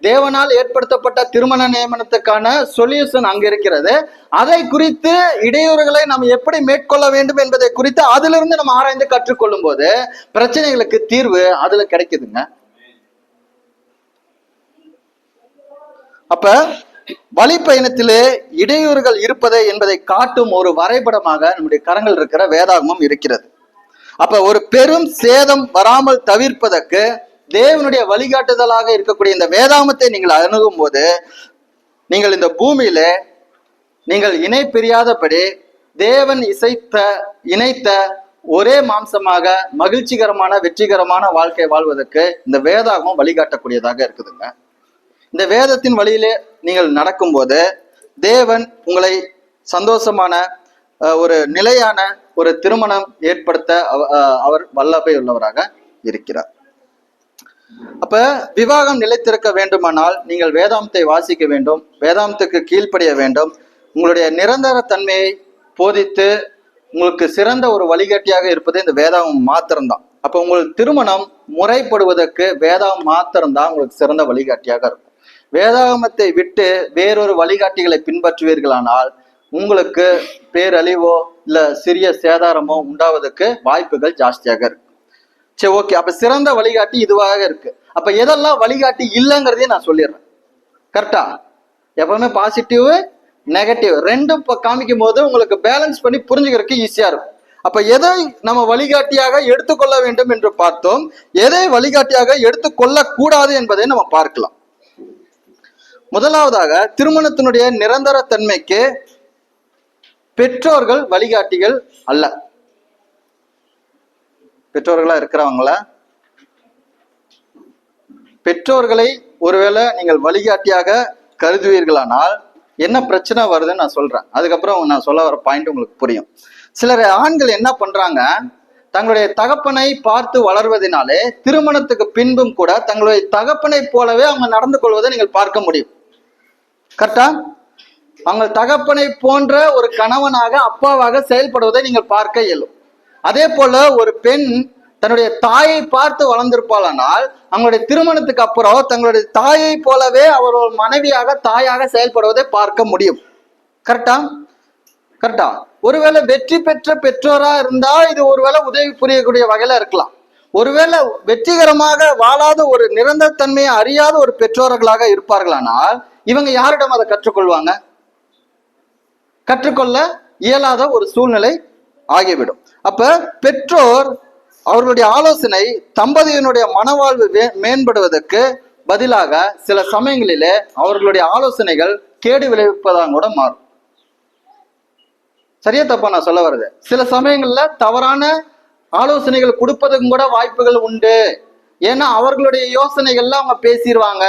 தேவனால் ஏற்படுத்தப்பட்ட திருமண நியமனத்துக்கான சொல்யூஷன் அங்க இருக்கிறது. அதை குறித்து இடையூறுகளை நம்ம எப்படி மேற்கொள்ள வேண்டும் என்பதை குறித்து அதிலிருந்து நம்ம ஆராய்ந்து கற்றுக்கொள்ளும் போது பிரச்சனைகளுக்கு தீர்வு அதுல கிடைக்குதுங்க. அப்ப வழிப்பயணத்திலே இடையூறுகள் இருப்பதை என்பதை காட்டும் ஒரு வரைபடமாக நம்முடைய கரங்கள் இருக்கிற வேதாகமம் இருக்கிறது. அப்ப ஒரு பெரும் சேதம் வராமல் தவிர்ப்பதற்கு தேவனுடைய வழிகாட்டுதலாக இருக்கக்கூடிய இந்த வேதாகமத்தை நீங்கள் அணுகும் போது நீங்கள் இந்த பூமியில நீங்கள் இணை பிரியாதபடி தேவன் இணைத்த ஒரே மாம்சமாக மகிழ்ச்சிகரமான வெற்றிகரமான வாழ்க்கை வாழ்வதற்கு இந்த வேதாகமம் வழிகாட்டக்கூடியதாக இருக்குதுங்க. இந்த வேதத்தின் வழியிலே நீங்கள் நடக்கும்போது தேவன் உங்களை சந்தோஷமான ஒரு நிலையான ஒரு திருமணம் ஏற்படுத்த அவர் வல்லமை உள்ளவராக இருக்கிறார். அப்ப விவாகம் நிலைத்திருக்க வேண்டுமானால் நீங்கள் வேதாந்தத்தை வாசிக்க வேண்டும், வேதாந்தத்துக்கு கீழ்ப்படிய வேண்டும். உங்களுடைய நிரந்தர தன்மையை போதித்து உங்களுக்கு சிறந்த ஒரு வழிகாட்டியாக இருப்பது இந்த வேதாகம் மாத்திரம்தான். அப்ப உங்கள் திருமணம் முறைப்படுவதற்கு வேதாகம் மாத்திரம்தான் உங்களுக்கு சிறந்த வழிகாட்டியாக இருக்கும். வேதாகமத்தை விட்டு வேறொரு வழிகாட்டிகளை பின்பற்றுவீர்களானால் உங்களுக்கு பேரழிவோ இல்ல சிறிய சேதாரமோ உண்டாவதற்கு வாய்ப்புகள் ஜாஸ்தியாக இருக்கு. சரி, ஓகே. அப்ப சிறந்த வழிகாட்டி இதுவாக இருக்கு. அப்ப எதெல்லாம் வழிகாட்டி இல்லைங்கிறதையும் நான் சொல்லிடுறேன். கரெக்டா? எப்பவுமே பாசிட்டிவ் நெகட்டிவ் ரெண்டும் காமிக்கும் போது உங்களுக்கு பேலன்ஸ் பண்ணி புரிஞ்சுக்கிறதுக்கு ஈஸியா இருக்கும். அப்ப எதை நம்ம வழிகாட்டியாக எடுத்துக்கொள்ள வேண்டும் என்று பார்த்தோம், எதை வழிகாட்டியாக எடுத்துக்கொள்ள கூடாது என்பதை நம்ம பார்க்கலாம். முதலாவதாக திருமணத்தினுடைய நிரந்தர தன்மைக்கு பெற்றோர்கள் வழிகாட்டிகள் அல்ல. பெற்றோர்களா இருக்கிறவங்கள பெற்றோர்களை ஒருவேளை நீங்கள் வழிகாட்டியாக கருதுவீர்களானால் என்ன பிரச்சனை வருதுன்னு நான் சொல்றேன். அதுக்கப்புறம் நான் சொல்ல வர பாயிண்ட் உங்களுக்கு புரியும். சிலர் ஆண்கள் என்ன பண்றாங்க, தங்களுடைய தகப்பனை பார்த்து வளர்வதனாலே திருமணத்துக்கு பின்பும் கூட தங்களுடைய தகப்பனை போலவே அவங்க நடந்து கொள்வதை நீங்கள் பார்க்க முடியும். கரெக்டா? அவங்க தகப்பனை போன்ற ஒரு கணவனாக அப்பாவாக செயல்படுவதை நீங்கள் பார்க்க இயலும். அதே போல ஒரு பெண் தன்னுடைய தாயை பார்த்து வளர்ந்திருப்பாளானால் அவங்களுடைய திருமணத்துக்கு அப்புறம் தங்களுடைய தாயை போலவே அவர் ஒரு மனைவியாக தாயாக செயல்படுவதை பார்க்க முடியும். கரெக்டா? கரெக்டா? ஒருவேளை வெற்றி பெற்ற பெற்றோரா இருந்தா இது ஒருவேளை உதவி புரியக்கூடிய வகையில இருக்கலாம். ஒருவேளை வெற்றிகரமாக வாழாத ஒரு நிரந்தர தன்மையை அறியாத ஒரு பெற்றோர்களாக இருப்பார்களானால் இவங்க யாரிடம் அதை கற்றுக்கொள்வாங்க? கற்றுக்கொள்ள இயலாத ஒரு சூழ்நிலை ஆகிவிடும். அப்ப பெற்றோர் அவர்களுடைய ஆலோசனை தம்பதியினுடைய மனவாழ்வு மேம்படுவதற்கு பதிலாக சில சமயங்களிலே அவர்களுடைய ஆலோசனைகள் கேடு விளைவிப்பதாக கூட மாறும். சரியா தப்பா நான் சொல்ல வருது? சில சமயங்கள்ல தவறான ஆலோசனைகள் கொடுப்பதுக்கும் கூட வாய்ப்புகள் உண்டு. ஏன்னா அவர்களுடைய யோசனைகள்ல அவங்க பேசிடுவாங்க.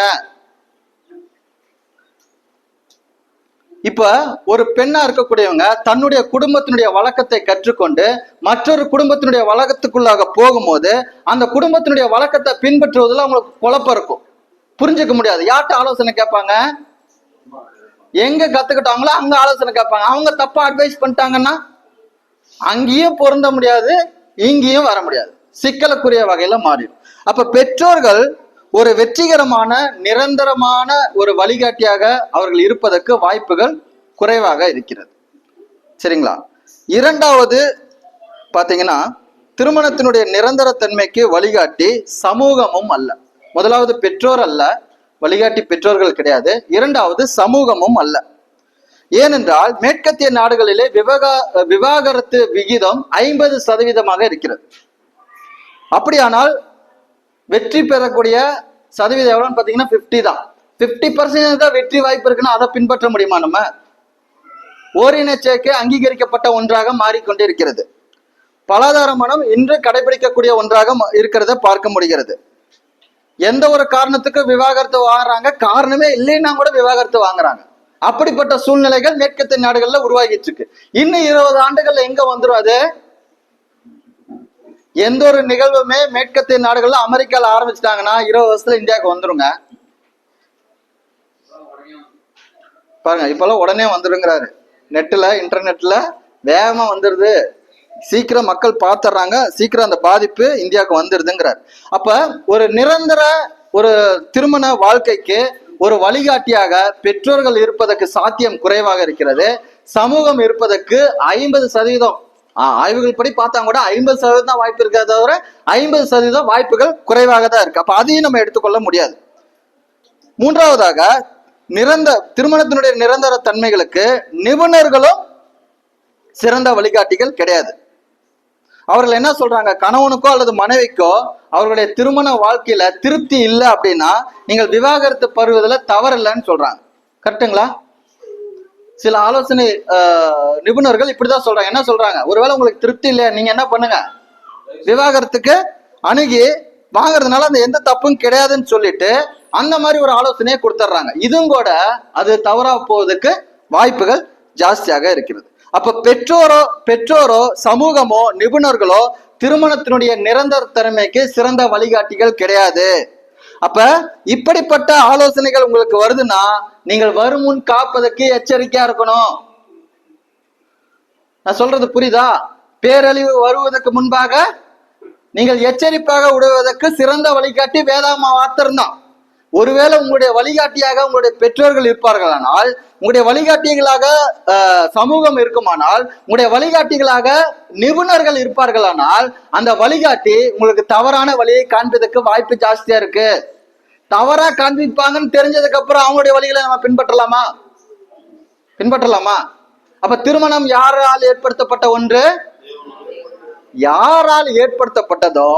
இப்ப ஒரு பெண்ணா இருக்கக்கூடியவங்க தன்னுடைய குடும்பத்தினுடைய வழக்கத்தை கற்றுக்கொண்டு மற்றொரு குடும்பத்தினுடைய வழக்கத்துக்குள்ளாக போகும்போது அந்த குடும்பத்தினுடைய வழக்கத்தை பின்பற்றுவதில் அவங்களுக்கு குழப்பம் இருக்கும், புரிஞ்சுக்க முடியாது. யார்கிட்ட ஆலோசனை கேட்பாங்க? எங்க கத்துக்கிட்டாங்களோ அங்க ஆலோசனை கேட்பாங்க. அவங்க தப்பா அட்வைஸ் பண்ணிட்டாங்கன்னா அங்கேயும் பொருந்த முடியாது, இங்கேயும் வர முடியாது, சிக்கலுக்குரிய வகையில மாறிடும். அப்ப பெற்றோர்கள் ஒரு வெற்றிகரமான நிரந்தரமான ஒரு வழிகாட்டியாக அவர்கள் இருப்பதற்கு வாய்ப்புகள் குறைவாக இருக்கிறது. சரிங்களா? இரண்டாவது பாத்தீங்கன்னா திருமணத்தினுடைய நிரந்தர தன்மைக்கு வழிகாட்டி சமூகமும் அல்ல. முதலாவது பெற்றோர் அல்ல, வழிகாட்டி பெற்றோர்கள் கிடையாது. இரண்டாவது சமூகமும் அல்ல. ஏனென்றால் மேற்கத்திய நாடுகளிலே விவாகரத்து விகிதம் 50% இருக்கிறது. அப்படியானால் வெற்றி பெறக்கூடிய சதவீதம் எவ்வளவுன்னு பாத்தீங்கன்னா 50 தான். 50% தான் வெற்றி வாய்ப்பு இருக்குன்னா அதை பின்பற்ற முடியுமா? நம்ம ஓரின சேர்க்கை அங்கீகரிக்கப்பட்ட ஒன்றாக மாறிக்கொண்டிருக்கிறது. பலாதார மனம் இன்று கடைபிடிக்கக்கூடிய ஒன்றாக இருக்கிறத பார்க்க முடிகிறது. எந்த ஒரு காரணத்துக்கு விவாகரத்து வாங்குறாங்க, காரணமே இல்லைன்னா கூட விவாகரத்து வாங்குறாங்க. அப்படிப்பட்ட சூழ்நிலைகள் மேற்கத்திய நாடுகள்ல உருவாகிட்டு இருக்கு. இன்னும் 20 ஆண்டுகள்ல எங்க வந்துடும் அது? எந்த ஒரு நிகழ்வுமே மேற்கத்திய நாடுகள்ல அமெரிக்கால ஆரம்பிச்சிட்டாங்கன்னா 20 வருஷத்துல இந்தியாவுக்கு வந்துருங்க. பாருங்க, இப்பெல்லாம் உடனே வந்துருங்கிறாரு. நெட்ல இன்டர்நெட்ல வேகமா வந்துருது, சீக்கிரம் மக்கள் பார்த்துறாங்க, சீக்கிரம் அந்த பாதிப்பு இந்தியாவுக்கு வந்துருதுங்கிறார். அப்ப ஒரு நிரந்தர ஒரு திருமண வாழ்க்கைக்கு ஒரு வழிகாட்டியாக பெற்றோர்கள் இருப்பதற்கு சாத்தியம் குறைவாக இருக்கிறது. சமூகம் இருப்பதற்கு 50%, ஆய்வுகள் படி பார்த்தா கூட 50% தான் வாய்ப்பு இருக்கா தவிர 50% வாய்ப்புகள் குறைவாக தான் இருக்கு. அப்ப அதையும் நம்ம எடுத்துக்கொள்ள முடியாது. மூன்றாவதாக திருமணத்தினுடைய நிரந்தர தன்மைகளுக்கு நிபுணர்களும் சிறந்த வழிகாட்டிகள் கிடையாது. அவர்கள் என்ன சொல்றாங்க, கணவனுக்கோ அல்லது மனைவிக்கோ அவர்களுடைய திருமண வாழ்க்கையில திருப்தி இல்லை அப்படின்னா நீங்கள் விவாகரத்து பருவதில் தவறில்லைன்னு சொல்றாங்க. கரெக்டுங்களா? சில ஆலோசனை நிபுணர்கள் இப்படிதான் சொல்றாங்க. என்ன சொல்றாங்க, ஒருவேளை உங்களுக்கு திருப்தி இல்லையா, நீங்க என்ன பண்ணுங்க, விவாகரத்துக்கு அணுகி வாங்குறதுனால அந்த எந்த தப்பும் கிடையாதுன்னு சொல்லிட்டு அந்த மாதிரி ஒரு ஆலோசனையை கொடுத்துட்றாங்க. இதுவும் கூட அது தவறா போவதற்கு வாய்ப்புகள் ஜாஸ்தியாக இருக்கிறது. அப்ப பெற்றோரோ சமூகமோ நிபுணர்களோ திருமணத்தினுடைய நிரந்தர தன்மைக்கு சிறந்த வழிகாட்டிகள் கிடையாது. அப்ப இப்படிப்பட்ட ஆலோசனைகள் உங்களுக்கு வருதுன்னா நீங்கள் வரும் முன் காப்பதற்கு எச்சரிக்கையா இருக்கணும். நான் சொல்றது புரியுதா? பேரழிவு வருவதற்கு முன்பாக நீங்கள் எச்சரிப்பாக விடுவதற்கு சிறந்த வழிகாட்டி வேதாகம வார்த்தைதான். ஒருவேளை உங்களுடைய வழிகாட்டியாக உங்களுடைய பெற்றோர்கள் இருப்பார்களானால், உங்களுடைய வழிகாட்டிகளாக சமூகம் இருக்குமானால், உங்களுடைய வழிகாட்டிகளாக நிபுணர்கள் இருப்பார்களானால், அந்த வழிகாட்டி உங்களுக்கு தவறான வழியை காண்பதற்கு வாய்ப்பு ஜாஸ்தியா இருக்கு. தவறா காண்பிப்பாங்கன்னு தெரிஞ்சதுக்கு அப்புறம் அவங்களுடைய வழிகளை நம்ம பின்பற்றலாமா? அப்ப திருமணம் யாரால் ஏற்படுத்தப்பட்ட ஒன்று? யாரால் ஏற்படுத்தப்பட்டதோ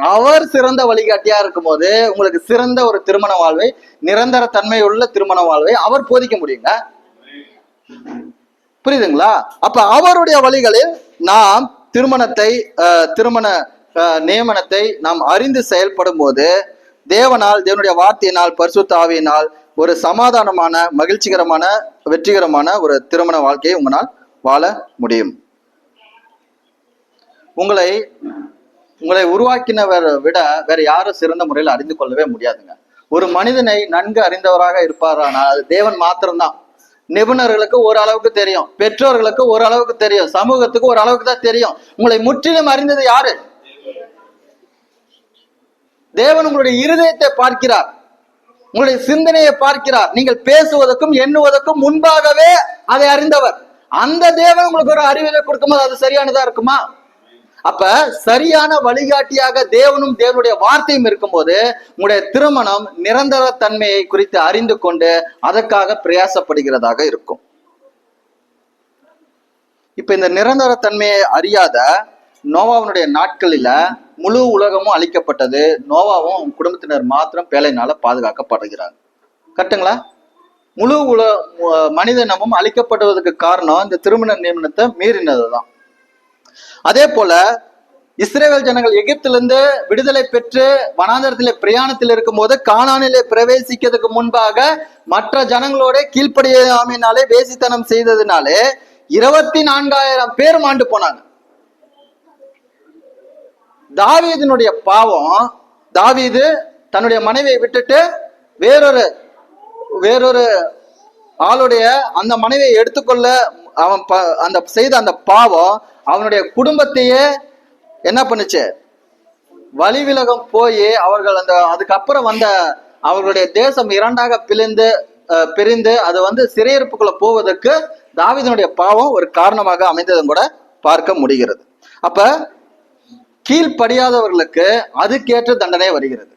அவர் சிறந்த வழிகாட்டியா இருக்கும் போது உங்களுக்கு சிறந்த ஒரு திருமண வாழ்வை, நிரந்தர தன்மை உள்ள திருமண வாழ்வை அவர் போதிக்க முடியுங்க. புரியுதுங்களா? அப்ப அவருடைய வழிகளில் நாம் திருமண நியமனத்தை நாம் அறிந்து செயல்படும் போது தேவனுடைய வார்த்தையினால், பரிசுத்த ஆவியினால் ஒரு சமாதானமான, மகிழ்ச்சிகரமான, வெற்றிகரமான ஒரு திருமண வாழ்க்கையை உங்களால் வாழ முடியும். உங்களை உருவாக்கினவரை விட வேற யாரும் சிறந்த முறையில் அறிந்து கொள்ளவே முடியாதுங்க. ஒரு மனிதனை நன்கு அறிந்தவராக இருப்பாரானால் அது தேவன் மாத்திரம்தான். நிபுணர்களுக்கு ஓரளவுக்கு தெரியும், பெற்றோர்களுக்கு ஓரளவுக்கு தெரியும், சமூகத்துக்கு ஓரளவுக்கு தான் தெரியும். உங்களை முற்றிலும் அறிந்தது யாரு? தேவன் உங்களுடைய இருதயத்தை பார்க்கிறார், உங்களுடைய சிந்தனையை பார்க்கிறார். நீங்கள் பேசுவதற்கும் எண்ணுவதற்கும் முன்பாகவே அதை அறிந்தவர். அந்த தேவன் உங்களுக்கு ஒரு அறிவியலை கொடுக்கும்போது அது சரியானதா இருக்குமா? அப்ப சரியான வழிகாட்டியாக தேவனும் தேவனுடைய வார்த்தையும் இருக்கும்போது உங்களுடைய திருமணம் நிரந்தர தன்மையை குறித்து அறிந்து கொண்டு அதற்காக பிரயாசப்படுகிறதாக இருக்கும். இப்ப இந்த நிரந்தர தன்மையை அறியாத நோவாவினுடைய நாட்களில முழு உலகமும் அழிக்கப்பட்டது. நோவாவும் குடும்பத்தினர் மாத்திரம் பேழையினால பாதுகாக்கப்படுகிறாங்க. கரெக்டுங்களா? முழு மனிதனமும் அழிக்கப்படுவதற்கு காரணம் இந்த திருமண நியமனத்தை மீறினதுதான். அதே போல இஸ்ரேல் ஜனங்கள் எகிப்திலிருந்து விடுதலை பெற்று வனாந்தரத்திலே பிரயாணத்தில் இருக்கும் போது கானானிலே பிரவேசிக்கிறதுக்கு முன்பாக மற்ற ஜனங்களோட கீழ்ப்படியாமையினாலே வேசித்தனம் செய்ததுனாலே 24,000 பேர் மாண்டு போனாங்க. தாவீதினுடைய பாவம், தாவீது தன்னுடைய மனைவியை விட்டுட்டு வேறொரு ஆளுடைய அந்த மனைவியை எடுத்துக்கொள்ள அவன் செய்த அந்த பாவம் அவனுடைய குடும்பத்தையே என்ன பண்ணுச்சு, வழிவிலகம் போய் அவர்கள் அதுக்கப்புறம் அவர்களுடைய தேசம் இரண்டாக பிரிந்து அது சிறையிருப்புக்குள்ள போவதற்கு தாவீதினுடைய பாவம் ஒரு காரணமாக அமைந்ததும் கூட பார்க்க முடிகிறது. அப்ப கீழ்ப்படியாதவர்களுக்கு அதுக்கேற்ற தண்டனை வருகிறது.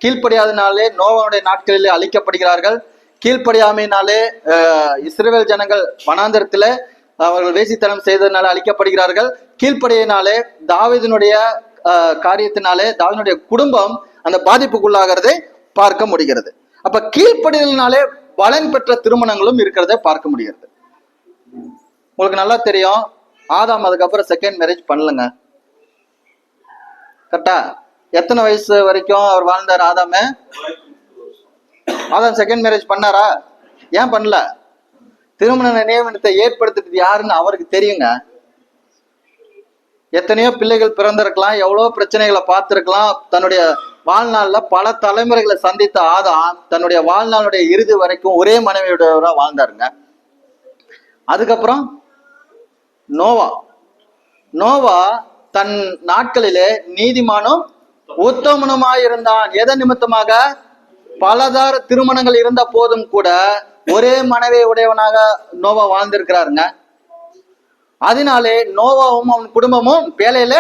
கீழ்ப்படியாதனாலே நோவாவுடைய நாட்களிலே அழிக்கப்படுகிறார்கள். கீழ்ப்படியாமையினாலே இஸ்ரவேல் ஜனங்கள் வனாந்தரத்துல அவர்கள் வேசித்தனம் செய்ததனால அழிக்கப்படுகிறார்கள். கீழ்ப்படியினாலே தாவீதினுடைய காரியத்தினாலே தாவீதினுடைய குடும்பம் அந்த பாதிப்புக்குள்ளாகிறதை பார்க்க முடிகிறது. அப்ப கீழ்ப்படிதலினாலே பலன் பெற்ற திருமணங்களும் இருக்கிறத பார்க்க முடிகிறது. உங்களுக்கு நல்லா தெரியும், ஆதாம் அதுக்கப்புறம் செகண்ட் மேரேஜ் பண்ணலங்க. கரெக்டா? எத்தனை வயசு வரைக்கும் அவர் வாழ்ந்தார் ஆதாம் செகண்ட் மேரேஜ் பண்ணாரா? ஏன் பண்ணல? திருமண நியமனத்தை ஏற்படுத்துறது யாருன்னு அவருக்கு தெரியுங்க. எத்தனையோ பிள்ளைகள் பிறந்திருக்கலாம், எவ்வளவு பிரச்சனைகளை பார்த்திருக்கலாம். தன்னுடைய வாழ்நாள்ல பல தலைமுறைகளை சந்தித்த ஆதாம் தன்னுடைய வாழ்நாளுடைய இறுதி வரைக்கும் ஒரே மனைவியுடையவரா வாழ்ந்தாருங்க. அதுக்கப்புறம் நோவா தன் நாட்களிலே நீதிமானும் உத்தமனுமாயிருந்தான். எதன் நிமித்தமாக? பலதார திருமணங்கள் இருந்த போதும் கூட ஒரே மனைவி உடையவனாக நோவா வாழ்ந்திருக்கிறாருங்க. அதனாலே நோவாவும் அவன் குடும்பமும் பேழையில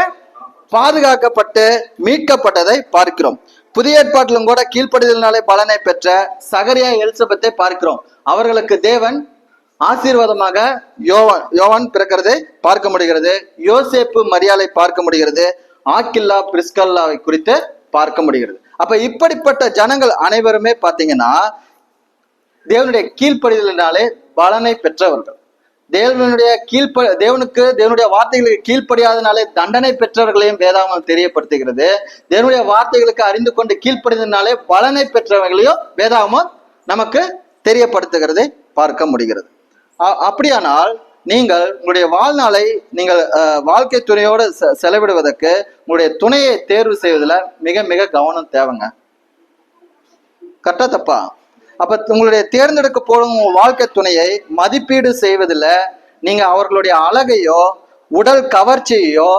பாதுகாக்கப்பட்டு மீட்கப்பட்டதை பார்க்கிறோம். புதிய ஏற்பாட்டிலும் கூட கீழ்ப்படிதலினாலே பலனை பெற்ற சகரியா எலிசபெத்தை பார்க்கிறோம். அவர்களுக்கு தேவன் ஆசீர்வாதமாக யோவான் பிறக்கிறதை பார்க்க முடிகிறது. யோசேப்பு மரியாதை பார்க்க முடிகிறது. ஆக்கில்லா பிரிஸ்கல்லாவை குறித்து பார்க்க முடிகிறது. அப்ப இப்படிப்பட்ட ஜனங்கள் அனைவருமே பாத்தீங்கன்னா தேவனுடைய கீழ்ப்படிதலினாலே பலனை பெற்றவர்கள். தேவனுடைய வார்த்தைகளுக்கு கீழ்ப்படியாதனாலே தண்டனை பெற்றவர்களையும் வேதாகமம் தெரியப்படுத்துகிறது. தேவனுடைய வார்த்தைகளுக்கு அறிந்து கொண்டு கீழ்ப்படிதனாலே பலனை பெற்றவர்களையும் வேதாகமம் நமக்கு தெரியப்படுத்துகிறதை பார்க்க முடிகிறது. அப்படியானால் நீங்கள் உங்களுடைய வாழ்நாளை நீங்கள் வாழ்க்கை துணையோடு செலவிடுவதற்கு உங்களுடைய துணையை தேர்வு செய்வதில் மிக மிக கவனம் தேவைங்க. கரெக்டா தப்பா? அப்ப உங்களுடைய தேர்ந்தெடுக்க போடும் வாழ்க்கை துணையை மதிப்பீடு செய்வதில் நீங்க அவர்களுடைய அழகையோ உடல் கவர்ச்சியோ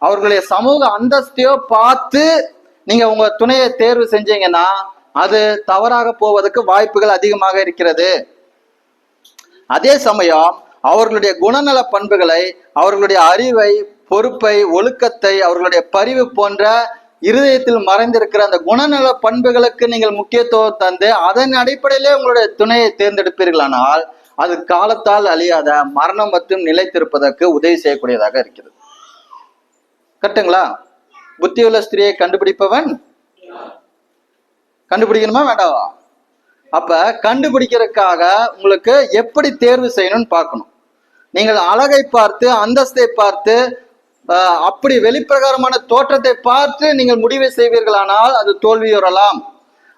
அவர்களுடைய சமூக அந்தஸ்தையோ பார்த்து நீங்க உங்க துணையை தேர்வு செஞ்சீங்கன்னா அது தவறாக போவதற்கு வாய்ப்புகள் அதிகமாக இருக்கிறது. அதே சமயம் அவர்களுடைய குணநல பண்புகளை, அவர்களுடைய அறிவை, பொறுப்பை, ஒழுக்கத்தை, அவர்களுடைய பரிவு போன்ற இருதயத்தில் மறைந்திருக்கிற அந்த குணநல பண்புகளுக்கு நீங்கள் முக்கியத்துவம் தந்து அதன் அடிப்படையிலே உங்களுடைய துணையை தேர்ந்தெடுப்பீர்களானால் அது காலத்தால் அழியாத மரணம் மற்றும் நிலைத்திருப்பதற்கு உதவி செய்யக்கூடியதாக இருக்கிறது. கரெக்டுங்களா? புத்தியுள்ள ஸ்திரியை கண்டுபிடிப்பவன் கண்டுபிடிக்கணுமா வேண்டாவா? அப்ப கண்டுபிடிக்கிறதுக்காக உங்களுக்கு எப்படி தேர்வு செய்யணும்னு பார்க்கணும். நீங்கள் அழகை பார்த்து, அந்தஸ்தை பார்த்து, அப்படி வெளிப்பிரகாரமான தோற்றத்தை பார்த்து நீங்கள் முடிவை செய்வீர்களானால் அது தோல்வியுறலாம்.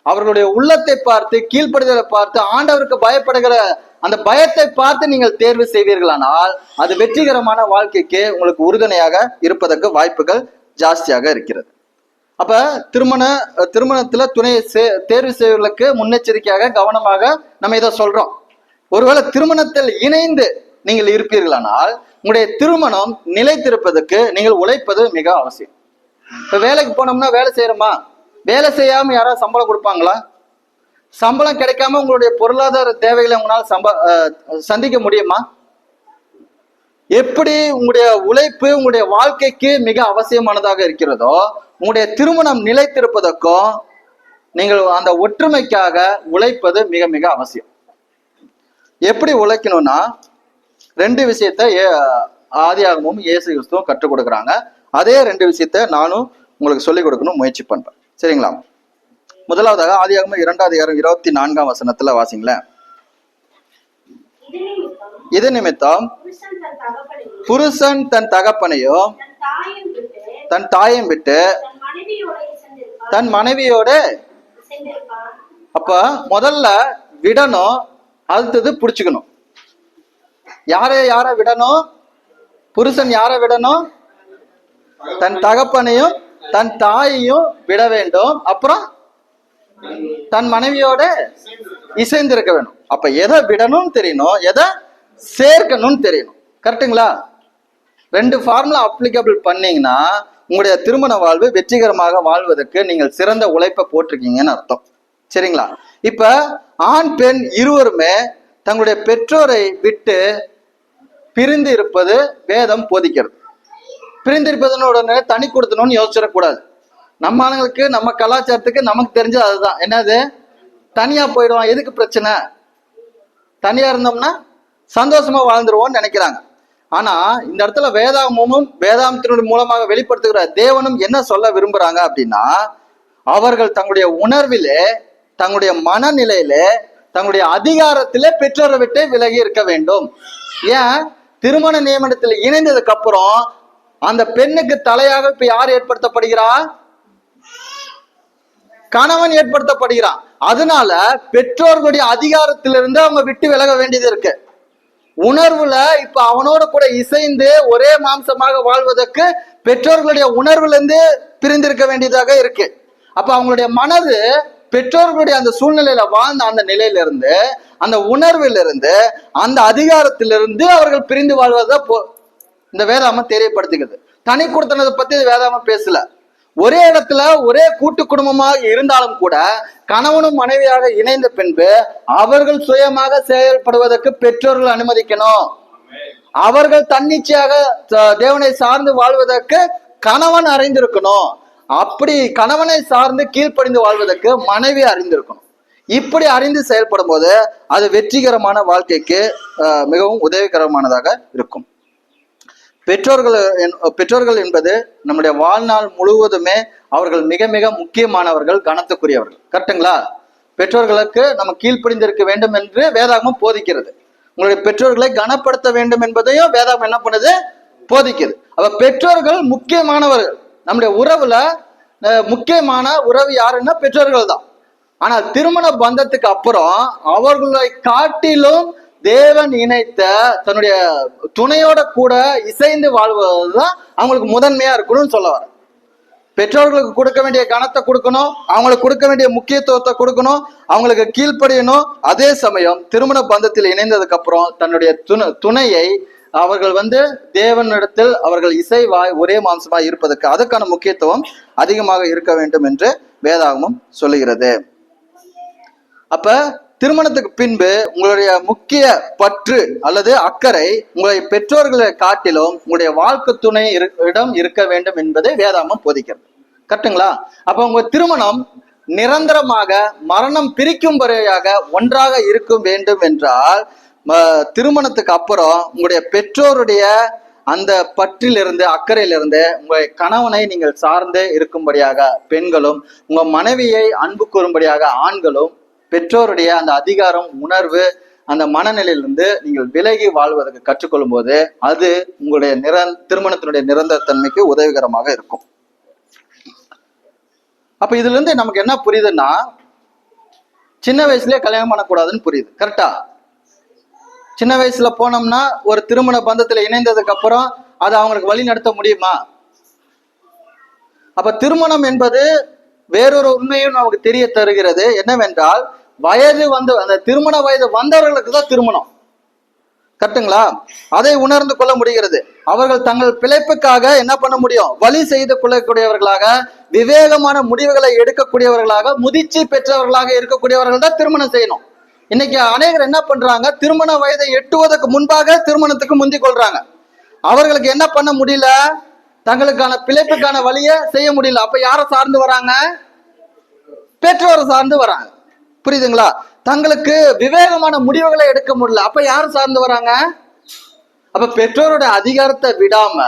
அவர்களுடைய உள்ளத்தை பார்த்து, கீழ்ப்படுதலை பார்த்து, ஆண்டவருக்கு பயப்படுகிற அந்த பயத்தை பார்த்து நீங்கள் தேர்வு செய்வீர்களானால் அது வெற்றிகரமான வாழ்க்கைக்கு உங்களுக்கு உறுதுணையாக இருப்பதற்கு வாய்ப்புகள் ஜாஸ்தியாக இருக்கிறது. அப்ப திருமணத்துல துணையை தேர்வு செய்வர்களுக்கு முன்னெச்சரிக்கையாக கவனமாக நம்ம இதை சொல்றோம். ஒருவேளை திருமணத்தில் இணைந்து நீங்கள் இருப்பீர்களானால் உங்களுடைய திருமணம் நிலைத்திருப்பதற்கு நீங்கள் உழைப்பது மிக அவசியம். இப்ப வேலைக்கு போனோம்னா வேலை செய்யறோமா? வேலை செய்யாம யாராவது சம்பளம் கொடுப்பாங்களா? சம்பளம் கிடைக்காம உங்களுடைய பொருளாதார தேவைகளை உங்களால் சந்திக்க முடியுமா? எப்படி உங்களுடைய உழைப்பு உங்களுடைய வாழ்க்கைக்கு மிக அவசியமானதாக இருக்கிறதோ உங்களுடைய திருமணம் நிலைத்திருப்பதற்கும் நீங்கள் அந்த ஒற்றுமைக்காக உழைப்பது மிக மிக அவசியம். எப்படி உழைக்கணும்னா 2 விஷயத்த ஆதியாகமும் இயேசு கிறிஸ்துவும் கற்றுக் கொடுக்குறாங்க. அதே 2 விஷயத்த நானும் உங்களுக்கு சொல்லிக் கொடுக்கணும் முயற்சி பண்றேன். சரிங்களா? முதலாவதாக ஆதியாகமம் 2ஆம் அதிகாரம் 24ஆம் வசனத்துல வாசிங்களேன். இது நிமித்தம் புருஷன் தன் தகப்பனையும் தன் தாயையும் விட்டு தன் மனைவியோட. அப்ப முதல்ல விடணும், அடுத்தது புடிச்சுக்கணும். யார விடணும்? புருஷன் யார விடணும்? தன் தகப்பனையும் தன் தாயையும் விட வேண்டும். அப்புறம் தன் மனைவியோட இசைந்திருக்க வேணும். அப்ப எதை விடணும்னு தெரியணும், எதை சேர்க்கணும்னு தெரியணும். கரெக்டுங்களா? 2 ஃபார்முலா அப்ளிகபிள் பண்ணீங்கன்னா உங்களுடைய திருமண வாழ்வு வெற்றிகரமாக வாழ்வதற்கு நீங்கள் சிறந்த உழைப்பை போட்டிருக்கீங்கன்னு அர்த்தம். சரிங்களா? இப்ப ஆண் பெண் இருவருமே தங்களுடைய பெற்றோரை விட்டு பிரிந்து இருப்பது வேதம் போதிக்கிறது. பிரிந்து இருப்பதன் உடனே தனி கொடுத்தணும்னு யோசிச்சிடக்கூடாது. நம்ம ஆளுங்களுக்கு, நம்ம கலாச்சாரத்துக்கு நமக்கு தெரிஞ்சது அதுதான். என்னது? தனியா போயிடுவோம், எதுக்கு பிரச்சனை, தனியா இருந்தோம்னா சந்தோஷமா வாழ்ந்துருவோம்னு நினைக்கிறாங்க. ஆனா இந்த இடத்துல வேதாகமத்தினுடைய மூலமாக வெளிப்படுத்துகிற தேவனும் என்ன சொல்ல விரும்புறாங்க அப்படின்னா, அவர்கள் தங்களுடைய உணர்விலே, தங்களுடைய மனநிலையிலே, தங்களுடைய அதிகாரத்திலே பெற்றோரை விட்டு விலகி இருக்க வேண்டும். ஏன்? திருமண நியமனத்தில் இணைந்ததுக்கு அப்புறம் அந்த பெண்ணுக்கு தலையாக இப்ப யார் ஏற்படுத்தப்படுகிறா? கணவன் ஏற்படுத்தப்படுகிறான். அதனால பெற்றோர்களுடைய அதிகாரத்திலிருந்து அவங்க விட்டு விலக வேண்டியது இருக்கு. உணர்வுல இப்ப அவனோட கூட இசைந்து ஒரே மாம்சமாக வாழ்வதற்கு பெற்றோர்களுடைய உணர்வுல இருந்து பிரிந்திருக்க வேண்டியதாக இருக்கு. அப்ப அவங்களுடைய மனது பெற்றோர்களுடைய அந்த சூழ்நிலையில வாழ்ந்த அந்த நிலையிலிருந்து, அந்த உணர்விலிருந்து, அந்த அதிகாரத்திலிருந்து அவர்கள் பிரிந்து வாழ்வதை இந்த வேதாகமம் தெரியப்படுத்துகிறது. தனி கொடுத்தனதை பத்தி வேதாகமம் பேசல. ஒரே இடத்துல ஒரே கூட்டு குடும்பமாக இருந்தாலும் கூட கணவனும் மனைவியாக இணைந்த பின்பு அவர்கள் சுயமாக செயல்படுவதற்கு பெற்றோர்கள் அனுமதிக்கணும். அவர்கள் தன்னிச்சையாக தேவனை சார்ந்து வாழ்வதற்கு கணவன் அறிந்திருக்கணும். அப்படி கணவனை சார்ந்து கீழ்ப்படிந்து வாழ்வதற்கு மனைவி அறிந்திருக்கணும். இப்படி அறிந்து செயல்படும் போது அது வெற்றிகரமான வாழ்க்கைக்கு மிகவும் உதவிகரமானதாக இருக்கும். பெற்றோர்கள் என்பது நம்முடைய வாழ்நாள் முழுவதுமே அவர்கள் மிக மிக முக்கியமானவர்கள், கனத்துக்குரியவர்கள். கரெக்டுங்களா? பெற்றோர்களுக்கு நம்ம கீழ்ப்படிந்திருக்க வேண்டும் என்று வேதாகமம் போதிக்கிறது. உங்களுடைய பெற்றோர்களை கனப்படுத்த வேண்டும் என்பதையும் வேதாகமம் என்ன பண்ணுது? போதிக்குது. அப்ப பெற்றோர்கள் முக்கியமானவர்கள். நம்முடைய உறவுல முக்கியமான உறவு யாருன்னா பெற்றோர்கள் தான். ஆனால் திருமண பந்தத்துக்கு அப்புறம் அவர்களை காட்டிலும் தேவன் இணைத்த தன்னுடைய துணையோட கூட இசைந்து வாழ்வதுதான் அவங்களுக்கு முதன்மையா இருக்கணும்னு சொல்ல வர. பெற்றோர்களுக்கு கொடுக்க வேண்டிய கனத்தை கொடுக்கணும், அவங்களுக்கு கொடுக்க வேண்டிய முக்கியத்துவத்தை கொடுக்கணும், அவங்களுக்கு கீழ்ப்படியணும். அதே சமயம் திருமண பந்தத்தில் இணைந்ததுக்கு அப்புறம் தன்னுடைய துணையை அவர்கள் தேவனிடத்தில் அவர்கள் இசைவாய் ஒரே மாம்சமாய் இருப்பதற்கு அதுக்கான முக்கியத்துவம் அதிகமாக இருக்க வேண்டும் என்று வேதாகமம் சொல்லுகிறது. அப்ப திருமணத்துக்கு பின்பு உங்களுடைய முக்கிய பற்று அல்லது அக்கறை உங்களுடைய பெற்றோர்களை காட்டிலும் உங்களுடைய வாழ்க்கை துணை இடம் இருக்க வேண்டும் என்பதை வேதாகமம் போதிக்கிறது. கரெக்டுங்களா? அப்ப உங்க திருமணம் நிரந்தரமாக மரணம் பிரிக்கும் வரையாக ஒன்றாக இருக்க வேண்டும் என்றால் திருமணத்துக்கு அப்புறம் உங்களுடைய பெற்றோருடைய அந்த பற்றிலிருந்து அக்கறையிலிருந்து உங்களுடைய கணவனை நீங்கள் சார்ந்து இருக்கும்படியாக பெண்களும், உங்க மனைவியை அன்பு கூறும்படியாக ஆண்களும் பெற்றோருடைய அந்த அதிகாரம், உணர்வு, அந்த மனநிலையிலிருந்து நீங்கள் விலகி வாழ்வதற்கு கற்றுக்கொள்ளும் போது அது உங்களுடைய திருமணத்தினுடைய நிரந்தர தன்மைக்கு உதவிகரமாக இருக்கும். அப்ப இதுல இருந்து நமக்கு என்ன புரியுதுன்னா, சின்ன வயசுலயே கல்யாணம் பண்ணக்கூடாதுன்னு புரியுது. கரெக்டா? சின்ன வயசுல போனோம்னா ஒரு திருமண பந்தத்துல இணைந்ததுக்கு அப்புறம் அது அவங்களுக்கு வழி நடத்த முடியுமா? அப்ப திருமணம் என்பது வேறொரு உண்மையும் நமக்கு தெரிய தருகிறது. என்னவென்றால், வயது அந்த திருமண வயது வந்தவர்களுக்கு தான் திருமணம். கரெக்டுங்களா? அதை உணர்ந்து கொள்ள முடிகிறது. அவர்கள் தங்கள் பிழைப்புக்காக என்ன பண்ண முடியும்? வழி செய்து கொள்ளக்கூடியவர்களாக, விவேகமான முடிவுகளை எடுக்கக்கூடியவர்களாக, முதிர்ச்சி பெற்றவர்களாக இருக்கக்கூடியவர்கள் தான் திருமணம் செய்யணும். இன்னைக்கு அநேகர் என்ன பண்றாங்க? திருமண வயதை எட்டுவதற்கு முன்பாக திருமணத்துக்கு முந்திக் கொள்றாங்க. அவர்களுக்கு என்ன பண்ண முடியல? தங்களுக்கான பிழைப்புக்கான வழியை செய்ய முடியல. அப்ப யாரை சார்ந்து வராங்க? பெற்றோரை சார்ந்து வராங்க. புரியுதுங்களா? தங்களுக்கு விவேகமான முடிவுகளை எடுக்க முடியல. அப்ப யாரை சார்ந்து வராங்க? அப்ப பெற்றோருடைய அதிகாரத்தை விடாம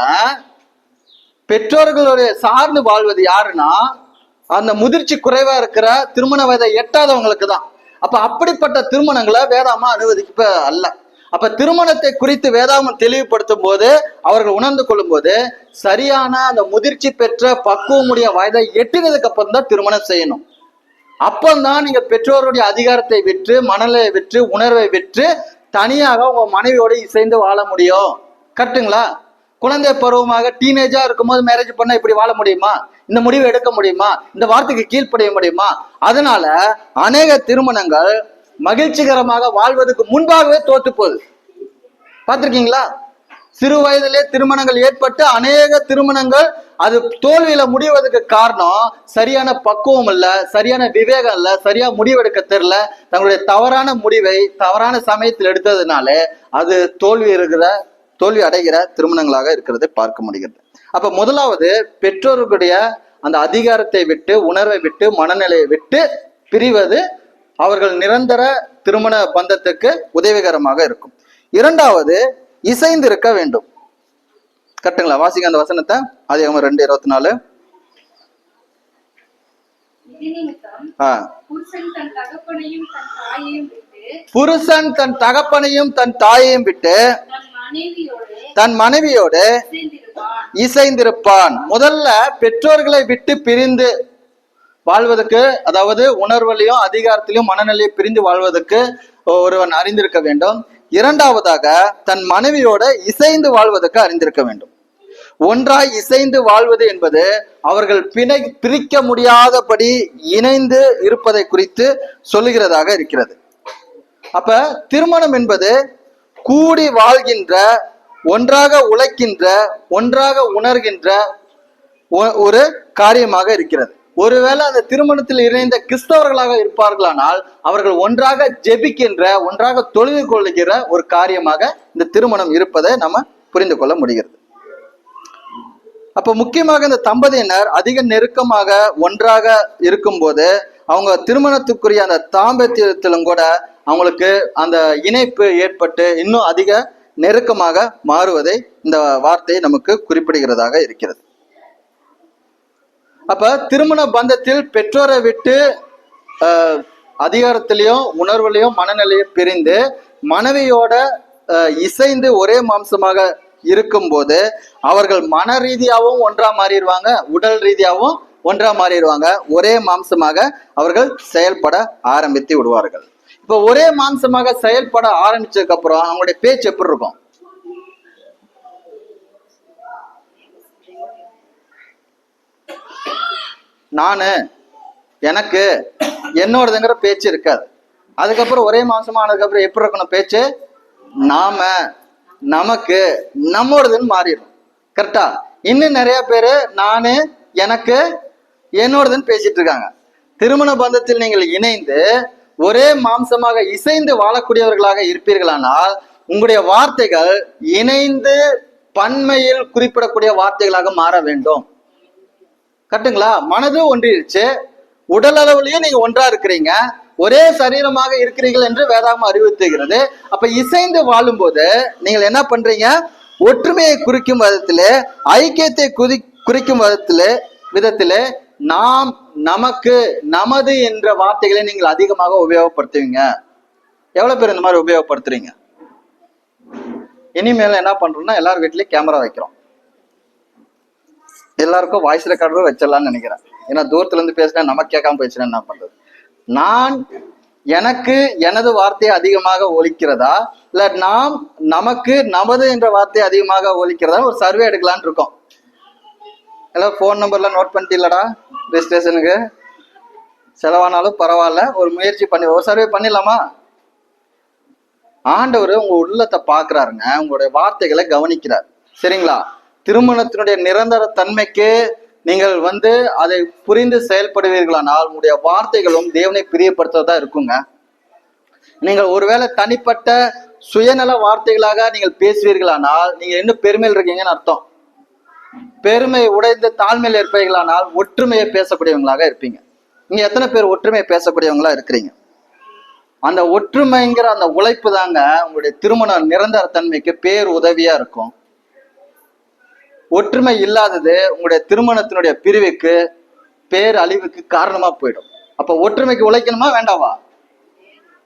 பெற்றோர்களுடைய சார்ந்து வாழ்வது யாருன்னா அந்த முதிர்ச்சி குறைவா இருக்கிற திருமண வயதை எட்டாதவங்களுக்கு தான். அப்ப அப்படிப்பட்ட திருமணங்களை வேதாகமம் அனுமதிக்க அல்ல. அப்ப திருமணத்தை குறித்து வேதாகமம் தெளிவுபடுத்தும் போது அவர்கள் உணர்ந்து கொள்ளும் போது சரியான அந்த முதிர்ச்சி பெற்ற பக்குவமுடைய வயதை எட்டினதுக்கு அப்புறம் தான் திருமணம் செய்யணும். அப்பந்தான் நீங்க பெற்றோருடைய அதிகாரத்தை விற்று, மனநிலையை விற்று, உணர்வை விற்று தனியாக உங்க மனைவியோட இசைந்து வாழ முடியும். கரெக்டுங்களா? குழந்தை பருவமாக டீனேஜா இருக்கும்போது மேரேஜ் பண்ண இப்படி வாழ முடியுமா? இந்த முடிவு எடுக்க முடியுமா? இந்த வார்த்தைக்கு கீழ்ப்படிய முடியுமா? அதனால அநேக திருமணங்கள் மகிழ்ச்சிகரமாக வாழ்வதற்கு முன்பாகவே தோத்து போகுது. பார்த்திருக்கீங்களா? சிறு வயதிலே திருமணங்கள் ஏற்பட்டு அநேக திருமணங்கள் அது தோல்வியில முடிவதற்கு காரணம் சரியான பக்குவம் இல்ல, சரியான விவேகம் இல்ல, சரியா முடிவெடுக்க தெரியல, தங்களுடைய தவறான முடிவை தவறான சமயத்தில் எடுத்ததுனால அது தோல்வி அடைகிற திருமணங்களாக இருக்கிறதை பார்க்க முடிகிறது. அப்ப முதலாவது பெற்றோர்களுடைய அந்த அதிகாரத்தை விட்டு, உணர்வை விட்டு, மனநிலையை விட்டு பிரிவது அவர்கள் நிரந்தர திருமண பந்தத்துக்கு உதவிகரமாக இருக்கும். இரண்டாவது, இசைந்திருக்க வேண்டும். கரெக்டுங்களா? வாசிங்க அந்த வசனத்தை. ஆதியாகமம் 2:24. புருஷன் தன் தகப்பனையும் தன் தாயையும் விட்டு தன் மனைவியோடு இசைந்திருப்பான். முதல்ல பெற்றோர்களை விட்டு பிரிந்து வாழ்வதற்கு, அதாவது உணர்வுலையும் அதிகாரத்திலையும் மனநிலையை பிரிந்து வாழ்வதற்கு ஒருவன் அறிந்திருக்க வேண்டும். இரண்டாவதாக தன் மனைவியோட இசைந்து வாழ்வதற்கு அறிந்திருக்க வேண்டும். ஒன்றாய் இசைந்து வாழ்வது என்பது அவர்கள் பிரிக்க முடியாதபடி இணைந்து இருப்பதை குறித்து சொல்லுகிறதாக இருக்கிறது. அப்ப திருமணம் என்பது கூடி வாழ்கின்ற, ஒன்றாக உழைக்கின்ற, ஒன்றாக உணர்கின்ற ஒரு காரியமாக இருக்கிறது. ஒருவேளை அந்த திருமணத்தில் இணைந்த கிறிஸ்தவர்களாக இருப்பார்களானால் அவர்கள் ஒன்றாக ஜெபிக்கின்ற, ஒன்றாக தொழுது கொள்ளுகிற ஒரு காரியமாக இந்த திருமணம் இருப்பதை நம்ம புரிந்து கொள்ள முடிகிறது. அப்ப முக்கியமாக இந்த தம்பதியினர் அதிக நெருக்கமாக ஒன்றாக இருக்கும்போது அவங்க திருமணத்துக்குரிய அந்த தாம்பத்தியத்திலும் கூட அவங்களுக்கு அந்த இணைப்பு ஏற்பட்டு இன்னும் அதிக நெருக்கமாக மாறுவதை இந்த வார்த்தை நமக்கு குறிப்பிடுகிறதாக இருக்கிறது. அப்ப திருமண பந்தத்தில் பெற்றோரை விட்டு அதிகாரத்திலையும் உணர்வுலையும் மனநிலையும் பிரிந்து மனைவியோட இசைந்து ஒரே மாம்சமாக இருக்கும்போது அவர்கள் மன ரீதியாகவும் ஒன்றா மாறிடுவாங்க, உடல் ரீதியாகவும் ஒன்றா மாறிடுவாங்க. ஒரே மாம்சமாக அவர்கள் செயல்பட ஆரம்பித்து விடுவார்கள். இப்ப ஒரே மாம்சமாக செயல்பட ஆரம்பிச்சதுக்கு அப்புறம் அவங்களுடைய பேச்சு எப்படி இருக்கும்? நானு, எனக்கு, என்னோடதுங்கிற பேச்சு இருக்காது. அதுக்கப்புறம் ஒரே மாசமா ஆனதுக்கு அப்புறம் எப்படி இருக்கணும் பேச்சு? நாம, நமக்கு, நம்மோடதுன்னு மாறிடும். கரெக்டா? இன்னும் நிறைய பேரு நானு, எனக்கு, என்னோடதுன்னு பேசிட்டு இருக்காங்க. திருமண பந்தத்தில் நீங்கள் இணைந்து ஒரே மாம்சமாக இசைந்து வாழக்கூடியவர்களாக இருப்பீர்களானால் உங்களுடைய வார்த்தைகள் இணைந்து பன்மையில் குறிப்பிடக்கூடிய வார்த்தைகளாக மாற வேண்டும். கரெக்டுங்களா? மனது ஒன்றிருச்சு, உடல் அளவுலயும் நீங்க ஒன்றா இருக்கிறீங்க, ஒரே சரீரமாக இருக்கிறீர்கள் என்று வேதாகமம் அறிவுறுத்துகிறது. அப்ப இசைந்து வாழும் போது நீங்கள் என்ன பண்றீங்க? ஒற்றுமையை குறிக்கும் விதத்திலே, ஐக்கியத்தை குறிக்கும் விதத்திலே நாம், நமக்கு, நமது என்ற வார்த்தைகளை நீங்கள் அதிகமாக உபயோகப்படுத்துவீங்க. எவ்வளவு பேர் இந்த மாதிரி உபயோகப்படுத்துறீங்க? இனிமேல என்ன பண்றோம்னா எல்லாரும் வீட்லயும் கேமரா வைக்கிறோம், எல்லாருக்கும் வாய்ஸ் ரெக்கார்டரும் வச்சிடலாம்னு நினைக்கிறேன். ஏன்னா தூரத்துல இருந்து பேசினா நமக்கு கேட்காம போயிடுச்சுன்னா என்ன பண்றது? நான், எனக்கு, எனது வார்த்தையை அதிகமாக ஒலிக்கிறதா, இல்ல நாம், நமக்கு, நமது என்ற வார்த்தையை அதிகமாக ஒலிக்கிறதா ஒரு சர்வே எடுக்கலான்னு இருக்கோம். எல்லாம் போன் நம்பர்லாம் நோட் பண்ணிட்டீங்களடா? ரெஜிஸ்ட்ரேஷனுக்கு செலவானாலும் பரவாயில்ல, ஒரு முயற்சி பண்ணி ஒரு சர்வே பண்ணிடலாமா? ஆண்டவர் உங்க உள்ளத்தை பாக்குறாருங்க, உங்களுடைய வார்த்தைகளை கவனிக்கிறார். சரிங்களா? திருமணத்தினுடைய நிரந்தர தன்மைக்கு நீங்கள் அதை புரிந்து செயல்படுவீர்களானால் உங்களுடைய வார்த்தைகளும் தேவனை பிரியப்படுத்துவதா இருக்குங்க. நீங்கள் ஒருவேளை தனிப்பட்ட சுயநல வார்த்தைகளாக நீங்கள் பேசுவீர்களானால் நீங்க இன்னும் பெருமையில் இருக்கீங்கன்னு அர்த்தம். பெருமை உடைந்து தாழ்மையில் இருப்பீர்களானால் ஒற்றுமையை பேசக்கூடியவங்களாக இருப்பீங்க. நீங்க எத்தனை பேர் ஒற்றுமையை பேசக்கூடியவங்களா இருக்கிறீங்க? அந்த ஒற்றுமைங்கிற அந்த உழைப்பு தாங்க உங்களுடைய திருமண நிரந்தர தன்மைக்கு பேர் உதவியா இருக்கும். ஒற்றுமை இல்லாதது உங்களுடைய திருமணத்தினுடைய பிரிவுக்கு, பேர் அழிவுக்கு காரணமா போயிடும். அப்ப ஒற்றுமைக்கு உழைக்கணுமா வேண்டாவா?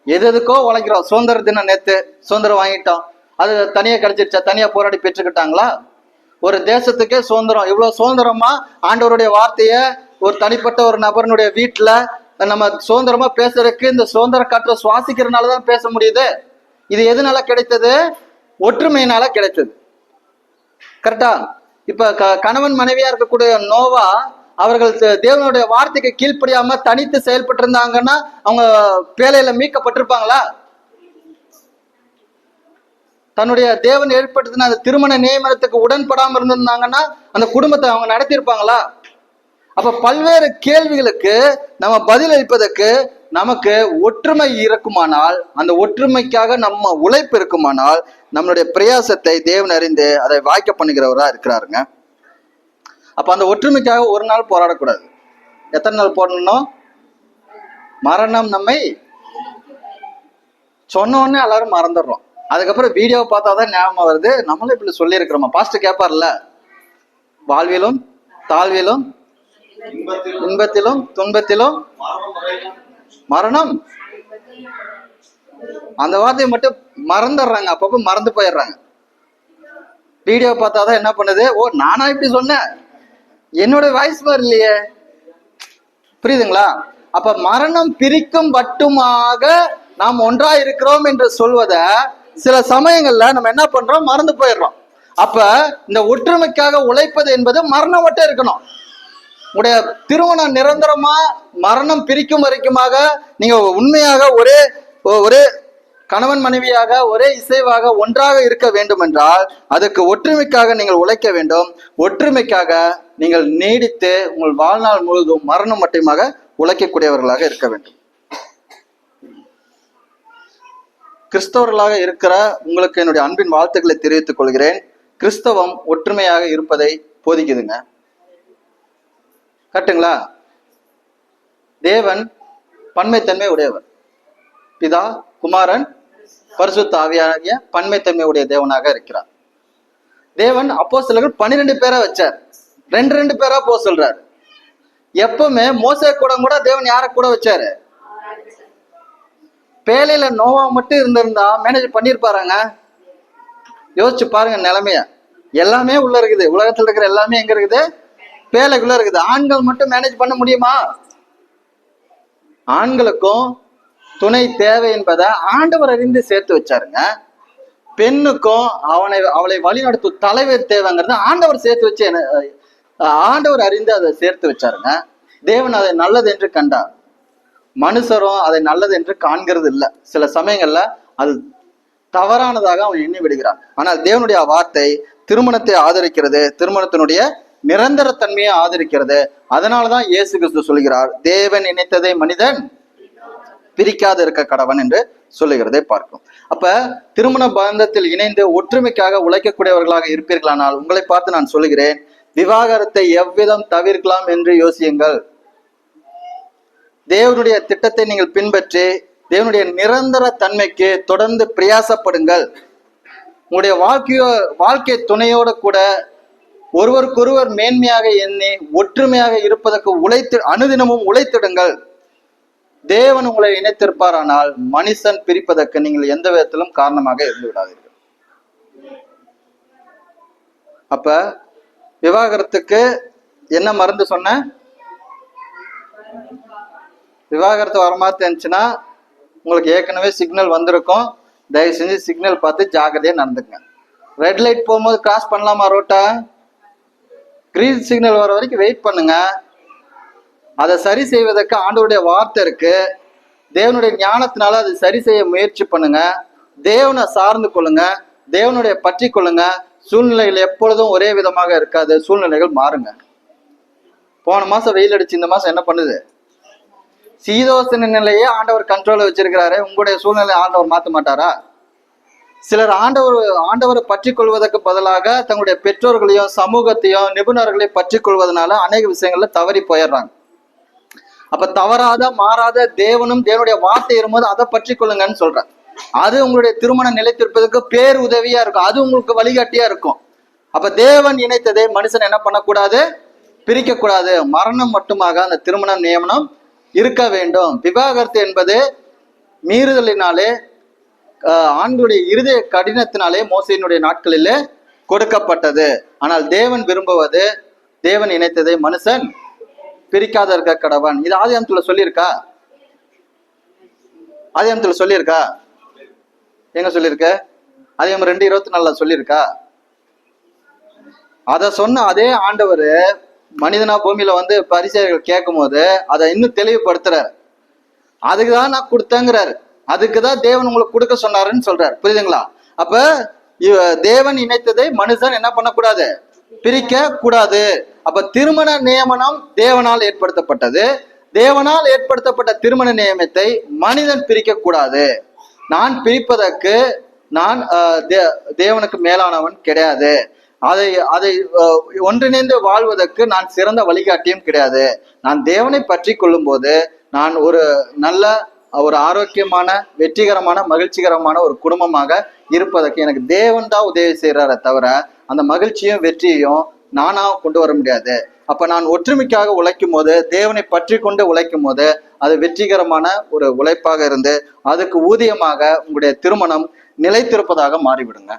எதுக்கோ உழைக்கிறோம். சுதந்திர தினம் நேத்து சுதந்திரம் வாங்கிட்டோம், அது தனியா கிடைச்சிருச்சா? தனியா போராடி பெற்றுக்கிட்டாங்களா? ஒரு தேசத்துக்கே சுதந்திரம். இவ்வளவு சுதந்திரமா ஆண்டவருடைய வார்த்தைய ஒரு தனிப்பட்ட ஒரு நபருடைய வீட்டுல நம்ம சுதந்திரமா பேசுறதுக்கு இந்த சுதந்திர காற்றை சுவாசிக்கிறதுனாலதான் பேச முடியுது. இது எதனால கிடைத்தது? ஒற்றுமையினால கிடைத்தது. கரெக்டா? இப்ப கணவன் மனைவியா இருக்கக்கூடிய நோவா அவர்கள் தேவனுடைய வார்த்தைக்கு கீழ்ப்படியாம தனித்து செயல்பட்டு இருந்தாங்கன்னா அவங்க பேழையில மீட்கப்பட்டிருப்பாங்களா? தன்னுடைய தேவன் ஏற்படுத்தின அந்த திருமண நியமனத்துக்கு உடன்படாம இருந்திருந்தாங்கன்னா அந்த குடும்பத்தை அவங்க நடத்தியிருப்பாங்களா? அப்ப பல்வேறு கேள்விகளுக்கு நம்ம பதில் அளிப்பதற்கு நமக்கு ஒற்றுமை இருக்குமானால், அந்த ஒற்றுமைக்காக நம்ம உழைப்பு இருக்குமானால் நம்மளுடைய பிரயாசத்தை தேவன் அறிந்து அதை வாய்க்க பண்ணுகிறவரா இருக்கிறாருங்க. அப்ப அந்த ஒற்றுமைக்காக ஒரு நாள் போராடக்கூடாது. எத்தனை நாள் போடணும்? மரணம் நம்மை சொன்னோடனே எல்லாரும் மறந்துடுறோம். அதுக்கப்புறம் வீடியோ பார்த்தாதான் ஞாபகம் வருது, நம்மளும் இப்படி சொல்லி இருக்கிறோமா? பாஸ்டர் கேட்பார்ல, வாழ்விலும் தாழ்விலும் இன்பத்திலும் துன்பத்திலும் மரணம். அந்த வார்த்தையை மட்டும் மறந்துடுறாங்க, அப்பப்ப மறந்து போயிடுறாங்க. வீடியோ பார்த்தாதான் என்ன பண்ணுது, ஓ நானா இப்படி சொன்னேன், என்னோட வாய்ஸ் பார் இல்லையே. புரியுதுங்களா? அப்ப மரணம் பிரிக்கும் மட்டுமாக நாம் ஒன்றா இருக்கிறோம் என்று சொல்வத சில சமயங்கள்ல நம்ம என்ன பண்றோம், மறந்து போயிடுறோம். அப்ப இந்த ஒற்றுமைக்காக உழைப்பது என்பது மரணம் மட்டும் இருக்கணும். உடைய திருமணம் நிரந்தரமா மரணம் பிரிக்கும் வரைக்குமாக நீங்க உண்மையாக ஒரே கணவன் மனைவியாக ஒரே இசைவாக ஒன்றாக இருக்க வேண்டும் என்றால் அதுக்கு ஒற்றுமைக்காக நீங்கள் உழைக்க வேண்டும். ஒற்றுமைக்காக நீங்கள் நீடித்து உங்கள் வாழ்நாள் முழுவதும் மரணம் மட்டுமாக உழைக்கக்கூடியவர்களாக இருக்க வேண்டும். கிறிஸ்தவர்களாக இருக்கிற உங்களுக்கு என்னுடைய அன்பின் வாழ்த்துக்களை தெரிவித்துக் கொள்கிறேன். கிறிஸ்தவம் ஒற்றுமையாக இருப்பதை போதிக்குதுங்க. கரெக்டுங்களா? தேவன் பன்மைத்தன்மை உடையவர். பிதா, குமாரன், பரிசுத்த ஆவியாகிய பன்மைத்தன்மை உடைய தேவனாக இருக்கிறார். தேவன் அப்போஸ்தலர்கள் 12 பேரா வச்சார், 2 பேரா போக சொல்றாரு. எப்பவுமே மோசே கூட தேவன் யார கூட வச்சாரு? பேலையில நோவா மட்டும் இருந்திருந்தா மேனேஜ் பண்ணிருப்பாருங்க. யோசிச்சு பாருங்க நிலைமைய. எல்லாமே உள்ள இருக்குது, உலகத்துல இருக்கிற எல்லாமே எங்க இருக்குது? பேலைக்குள்ள இருக்குது. ஆண்கள் மட்டும் மேனேஜ் பண்ண முடியுமா? ஆண்களுக்கும் துணை தேவை என்பதை ஆண்டவர் அறிந்து சேர்த்து வச்சாருங்க. பெண்ணுக்கும் அவளை வழிநடத்தும் தலைவர் தேவைங்கிறது ஆண்டவர் சேர்த்து வச்சு, ஆண்டவர் அறிந்து அதை சேர்த்து வச்சாருங்க. தேவன் அதை நல்லது என்று கண்டார். மனுஷரும் அதை நல்லது என்று காண்கிறது இல்லை. சில சமயங்கள்ல அது தவறானதாக அவன் எண்ணி விடுகிறான். ஆனால் தேவனுடைய வார்த்தை திருமணத்தை ஆதரிக்கிறது, திருமணத்தினுடைய நிரந்தர தன்மையை ஆதரிக்கிறது. அதனாலதான் இயேசு கிறிஸ்து சொல்கிறார், தேவன் இணைத்ததை மனிதன் பிரிக்காது இருக்க கடவன் என்று சொல்லுகிறதை பார்க்கும். அப்ப திருமண பந்தத்தில் இணைந்து ஒற்றுமைக்காக உழைக்கக்கூடியவர்களாக இருப்பீர்களானால் உங்களை பார்த்து நான் சொல்லுகிறேன், விவாகரத்தை எவ்விதம் தவிர்க்கலாம் என்று யோசியுங்கள். தேவனுடைய திட்டத்தை நீங்கள் பின்பற்றி தேவனுடைய நிரந்தர தன்மைக்கு தொடர்ந்து பிரயாசப்படுங்கள். உங்களுடைய வாழ்க்கை துணையோட கூட ஒருவருக்கொருவர் மேன்மையாக எண்ணி ஒற்றுமையாக இருப்பதற்கு அனுதினமும் உழைத்திடுங்கள். தேவன் உங்களை இணைத்திருப்பாரானால் மனுஷன் பிரிப்பதற்கு நீங்கள் எந்த விதத்திலும் காரணமாக இருந்து விடாதீர்கள். அப்ப விவாகரத்துக்கு என்ன மருந்து சொன்ன? விவாகரத்து வரமாதிரி இருந்துச்சுன்னா உங்களுக்கு ஏற்கனவே சிக்னல் வந்திருக்கும். தயவு செஞ்சு சிக்னல் பார்த்து ஜாக்கிரதையா நடந்துங்க. ரெட் லைட் போகும்போது கிராஸ் பண்ணலாமா ரோட்டை? கிரீன் சிக்னல் வர வரைக்கும் வெயிட் பண்ணுங்க. அதை சரி செய்வதற்கு ஆண்டவருடைய வார்த்தை இருக்கு. தேவனுடைய ஞானத்தினால அதை சரி செய்ய முயற்சி பண்ணுங்க. தேவனை சார்ந்து கொள்ளுங்க, தேவனுடைய பற்றி கொள்ளுங்க. சூழ்நிலைகள் எப்பொழுதும் ஒரே விதமாக இருக்காது, சூழ்நிலைகள் மாறுங்க. போன மாசம் வெயில் அடிச்சு இந்த மாசம் என்ன பண்ணுது? சீதோசன நிலையே ஆண்டவர் கண்ட்ரோல வச்சிருக்கிறாரு. உங்களுடைய சூழ்நிலை ஆண்டவர் மாற்ற மாட்டாரா? சிலர் ஆண்டவரை பற்றி கொள்வதற்கு பதிலாக தங்களுடைய பெற்றோர்களையும் சமூகத்தையும் நிபுணர்களையும் பற்றி கொள்வதனால அநேக விஷயங்கள்ல தவறி போயிடுறாங்க. அப்ப தவறாத மாறாத தேவனும் தேவனுடைய வார்த்தை இருக்கும்போது அதை பற்றி கொள்ளுங்கன்னு சொல்றேன். அது உங்களுடைய திருமணம் நிலைத்திருப்பதற்கு பேர் உதவியா இருக்கும், அது உங்களுக்கு வழிகாட்டியா இருக்கும். அப்ப தேவன் இணைத்ததை மனுஷன் என்ன பண்ணக்கூடாது? பிரிக்க கூடாது. மரணம் மட்டுமாக அந்த திருமண நியமனம் இருக்க வேண்டும். விவாகரத்து என்பது மீறுதலினாலே ஆண்களுடைய இருதய கடினத்தினாலே மோசையினுடைய நாட்களிலே கொடுக்கப்பட்டது. ஆனால் தேவன் விரும்புவது தேவன் இணைத்ததை மனுஷன் பிரிக்காத இருக்க கடவன். இது ஆதியாகமத்துல சொல்லியிருக்கா? ஆதியாகமத்துல சொல்லியிருக்கா? எங்க சொல்லியிருக்க? ஆதியாகமம் 2:24 சொல்லியிருக்கா? அதை சொன்ன அதே ஆண்டவர் மனிதனா பூமியில வந்து பரிசேயர்கள் கேட்கும் போது அதை இன்னும் தெளிவுபடுத்துறாரு. அதுக்குதான் நான் கொடுத்தேங்கிறாரு. அதுக்குதான் தேவன் உங்களுக்கு கொடுக்க சொன்னாருன்னு சொல்றாரு. புரியுதுங்களா? அப்ப தேவன் இணைத்ததை மனுஷன் என்ன பண்ணக்கூடாது? பிரிக்க கூடாது. அப்ப திருமண நியமனம் தேவனால் ஏற்படுத்தப்பட்டது. தேவனால் ஏற்படுத்தப்பட்ட திருமண நியமத்தை மனிதன் பிரிக்க கூடாது. நான் பிரிப்பதற்கு நான் தேவனுக்கு மேலானவன் கிடையாது. அதை ஒன்றிணைந்து வாழ்வதற்கு நான் சிறந்த வழிகாட்டியும் கிடையாது. நான் தேவனை பற்றி கொள்ளும் போது நான் ஒரு நல்ல ஒரு ஆரோக்கியமான வெற்றிகரமான மகிழ்ச்சிகரமான ஒரு குடும்பமாக இருப்பதற்கு எனக்கு தேவன் தான் உதவி செய்யறாரே தவிர அந்த மகிழ்ச்சியும் வெற்றியையும் நானா கொண்டு வர முடியாது. அப்ப நான் ஒற்றுமைக்காக உழைக்கும் போது தேவனை பற்றி கொண்டு உழைக்கும் போது அது வெற்றிகரமான ஒரு உழைப்பாக இருந்து அதுக்கு ஊதியமாக உங்களுடைய திருமணம் நிலைத்திருப்பதாக மாறிவிடுங்க.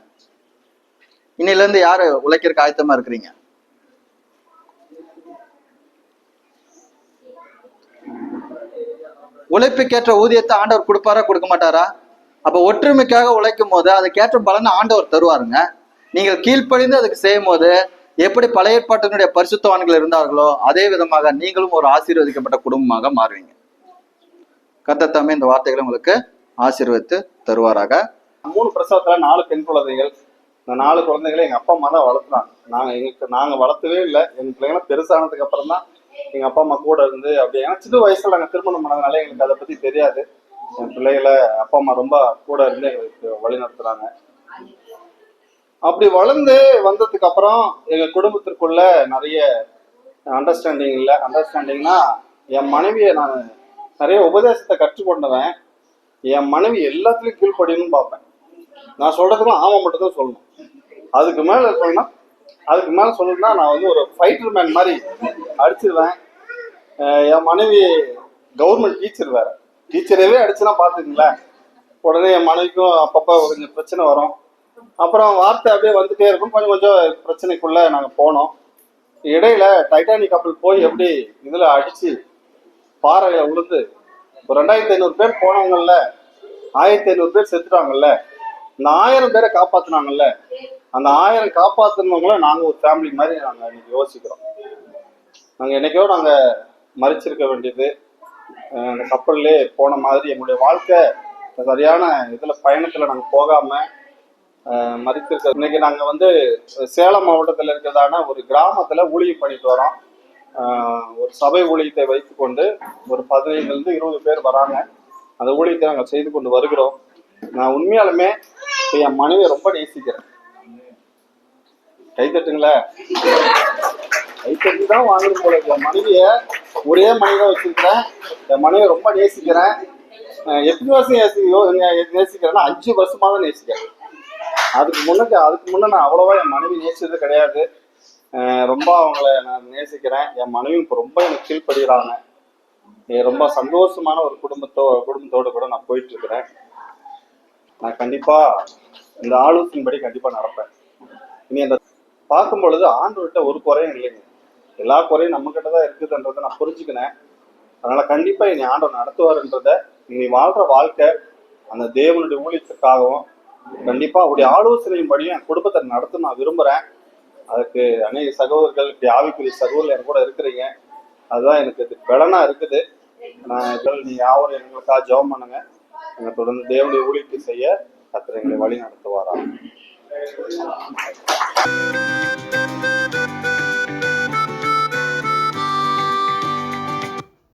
இன்னில இருந்து யாரு உழைக்கிறதுக்கு ஆயத்தமா இருக்கிறீங்க? உழைப்புக்கேற்ற ஊதியத்தை ஆண்டவர் கொடுப்பாரா கொடுக்க மாட்டாரா? அப்ப ஒற்றுமைக்காக உழைக்கும் போது அதுக்கேற்ற பலனை ஆண்டவர் தருவாருங்க. நீங்கள் கீழ்ப்படிந்து அதுக்கு செய்யும் போது எப்படி பழைய ஏற்பாட்டினுடைய பரிசுத்தவான்கள் இருந்தார்களோ அதே விதமாக நீங்களும் ஒரு ஆசீர்வதிக்கப்பட்ட குடும்பமாக மாறுவீங்க. கர்த்தர் தாமே இந்த வார்த்தைகளை உங்களுக்கு ஆசீர்வதித்து தருவாராக. 3 பிரசவத்துல 4 பெண் குழந்தைகள். இந்த 4 குழந்தைகளை எங்க அப்பா அம்மா தான் வளர்த்துனாங்க. நாங்க வளர்த்தவே இல்லை. எங்க பிள்ளைங்களாம் பெருசானதுக்கு அப்புறம் தான் எங்க அப்பா அம்மா கூட இருந்து அப்படி. ஏன்னா சின்ன வயசுல நாங்க திருமணம் பண்ணதுனால எங்களுக்கு அதை பத்தி தெரியாது. என் பிள்ளைகளை அப்பா அம்மா ரொம்ப கூட இருந்து எங்களுக்கு வழி நடத்துறாங்க. அப்படி வளர்ந்து வந்ததுக்கு அப்புறம் எங்க குடும்பத்திற்குள்ள நிறைய அண்டர்ஸ்டாண்டிங்னா என் மனைவியை நான் நிறைய உபதேசத்தை கற்றுக்கொண்டவன். என் மனைவி எல்லாத்துலயும் கீழ்ப்படியணும்னு பார்ப்பேன். நான் சொல்றதுக்கும் ஆமா மட்டும் தான் சொல்லணும். அதுக்கு மேல சொல்லணும்னா நான் வந்து ஒரு ஃபைட்டர் மேன் மாதிரி அடிச்சிருவேன். என் மனைவி கவர்மெண்ட் டீச்சர், வேற டீச்சரவே அடிச்சுன்னா பாத்துக்கங்களேன். உடனே என் மனைவிக்கும் அப்பப்போ கொஞ்சம் பிரச்சனை வரும். அப்புறம் வார்த்தை அப்படியே வந்துட்டே இருக்கும். கொஞ்சம் கொஞ்சம் பிரச்சனைக்குள்ள நாங்க போனோம். இடையில டைட்டானிக் கப்பல் போய் எப்படி இதுல அடிச்சு பாறையில விழுந்து ஒரு 2500 பேர் போனவங்கல்ல, 1500 பேர் செத்துட்டாங்கல்ல, இந்த 1000 பேரை காப்பாத்துனாங்கல்ல, அந்த 1000 காப்பாத்துனவங்கள நாங்க ஒரு ஃபேமிலி மாதிரி நாங்க இன்னைக்கு யோசிக்கிறோம். நாங்க என்னைக்கோ நாங்க மறிச்சிருக்க வேண்டியது, அந்த கப்பல்லே போன மாதிரி எங்களுடைய வாழ்க்கை சரியான இதுல பயணத்துல நாங்க போகாம மறித்திருக்க. இன்னைக்கு நாங்க வந்து சேலம் மாவட்டத்துல இருக்கிறதான ஒரு கிராமத்துல ஊழியம் பண்ணிட்டு வரோம். ஒரு சபை ஊழியத்தை வைத்துக்கொண்டு ஒரு 15 to 20 பேர் வராங்க. அந்த ஊழியத்தை நாங்கள் செய்து கொண்டு வருகிறோம். நான் உண்மையாலுமே என் மனைவியை ரொம்ப நேசிக்கிறேன். கைத்தட்டுங்களே, கைத்தட்டி தான் வாங்கணும் போல. என் மனைவியை ஒரே மனைவியாக வச்சிருக்கிறேன். என் மனைவியை ரொம்ப நேசிக்கிறேன். எத்தனை வருஷம் நேசிக்கிறேன்னா 5 வருஷமா தான் நேசிக்கிறேன். அதுக்கு முன்ன நான் அவ்வளவா என் மனைவி நேசிச்சது கிடையாது. ரொம்ப அவங்கள நான் நேசிக்கிறேன். என் மனைவியும் இப்போ ரொம்ப எனக்கு கீழ்படுகிறாங்க. ரொம்ப சந்தோஷமான ஒரு குடும்பத்தோடு கூட நான் போயிட்டு இருக்கிறேன். நான் கண்டிப்பா இந்த ஆலோசனைப்படி கண்டிப்பா நடப்பேன். இனி அந்த பார்க்கும் பொழுது ஆண்டவர்கிட்ட ஒரு குறையும் இல்லைங்க. எல்லா குறையும் நம்ம கிட்ட தான் இருக்குதுன்றதை நான் புரிஞ்சுக்கினேன். அதனால கண்டிப்பா இனி ஆண்டவர் நடத்துவாருன்றத, இனி வாழ்ற வாழ்க்கை அந்த தேவனுடைய ஊழியத்துக்காகவும் கண்டிப்பா அவருடைய ஆலோசனையும் படியும் என் குடும்பத்தை நடத்த நான் விரும்புறேன். அதுக்கு அநேக சகோதரர்கள், இப்படி ஆவிக்குரிய சகோதரர்கள் என் கூட இருக்கிறீங்க. அதுதான் எனக்கு பலனா இருக்குது. நீங்க யாவரும் எங்களுக்காக ஜெபம் பண்ணுங்க. எங்க தொடர்ந்து தேவனுடைய ஊழியத்தை செய்ய கர்த்தர் எங்களை வழி நடத்துவாரா.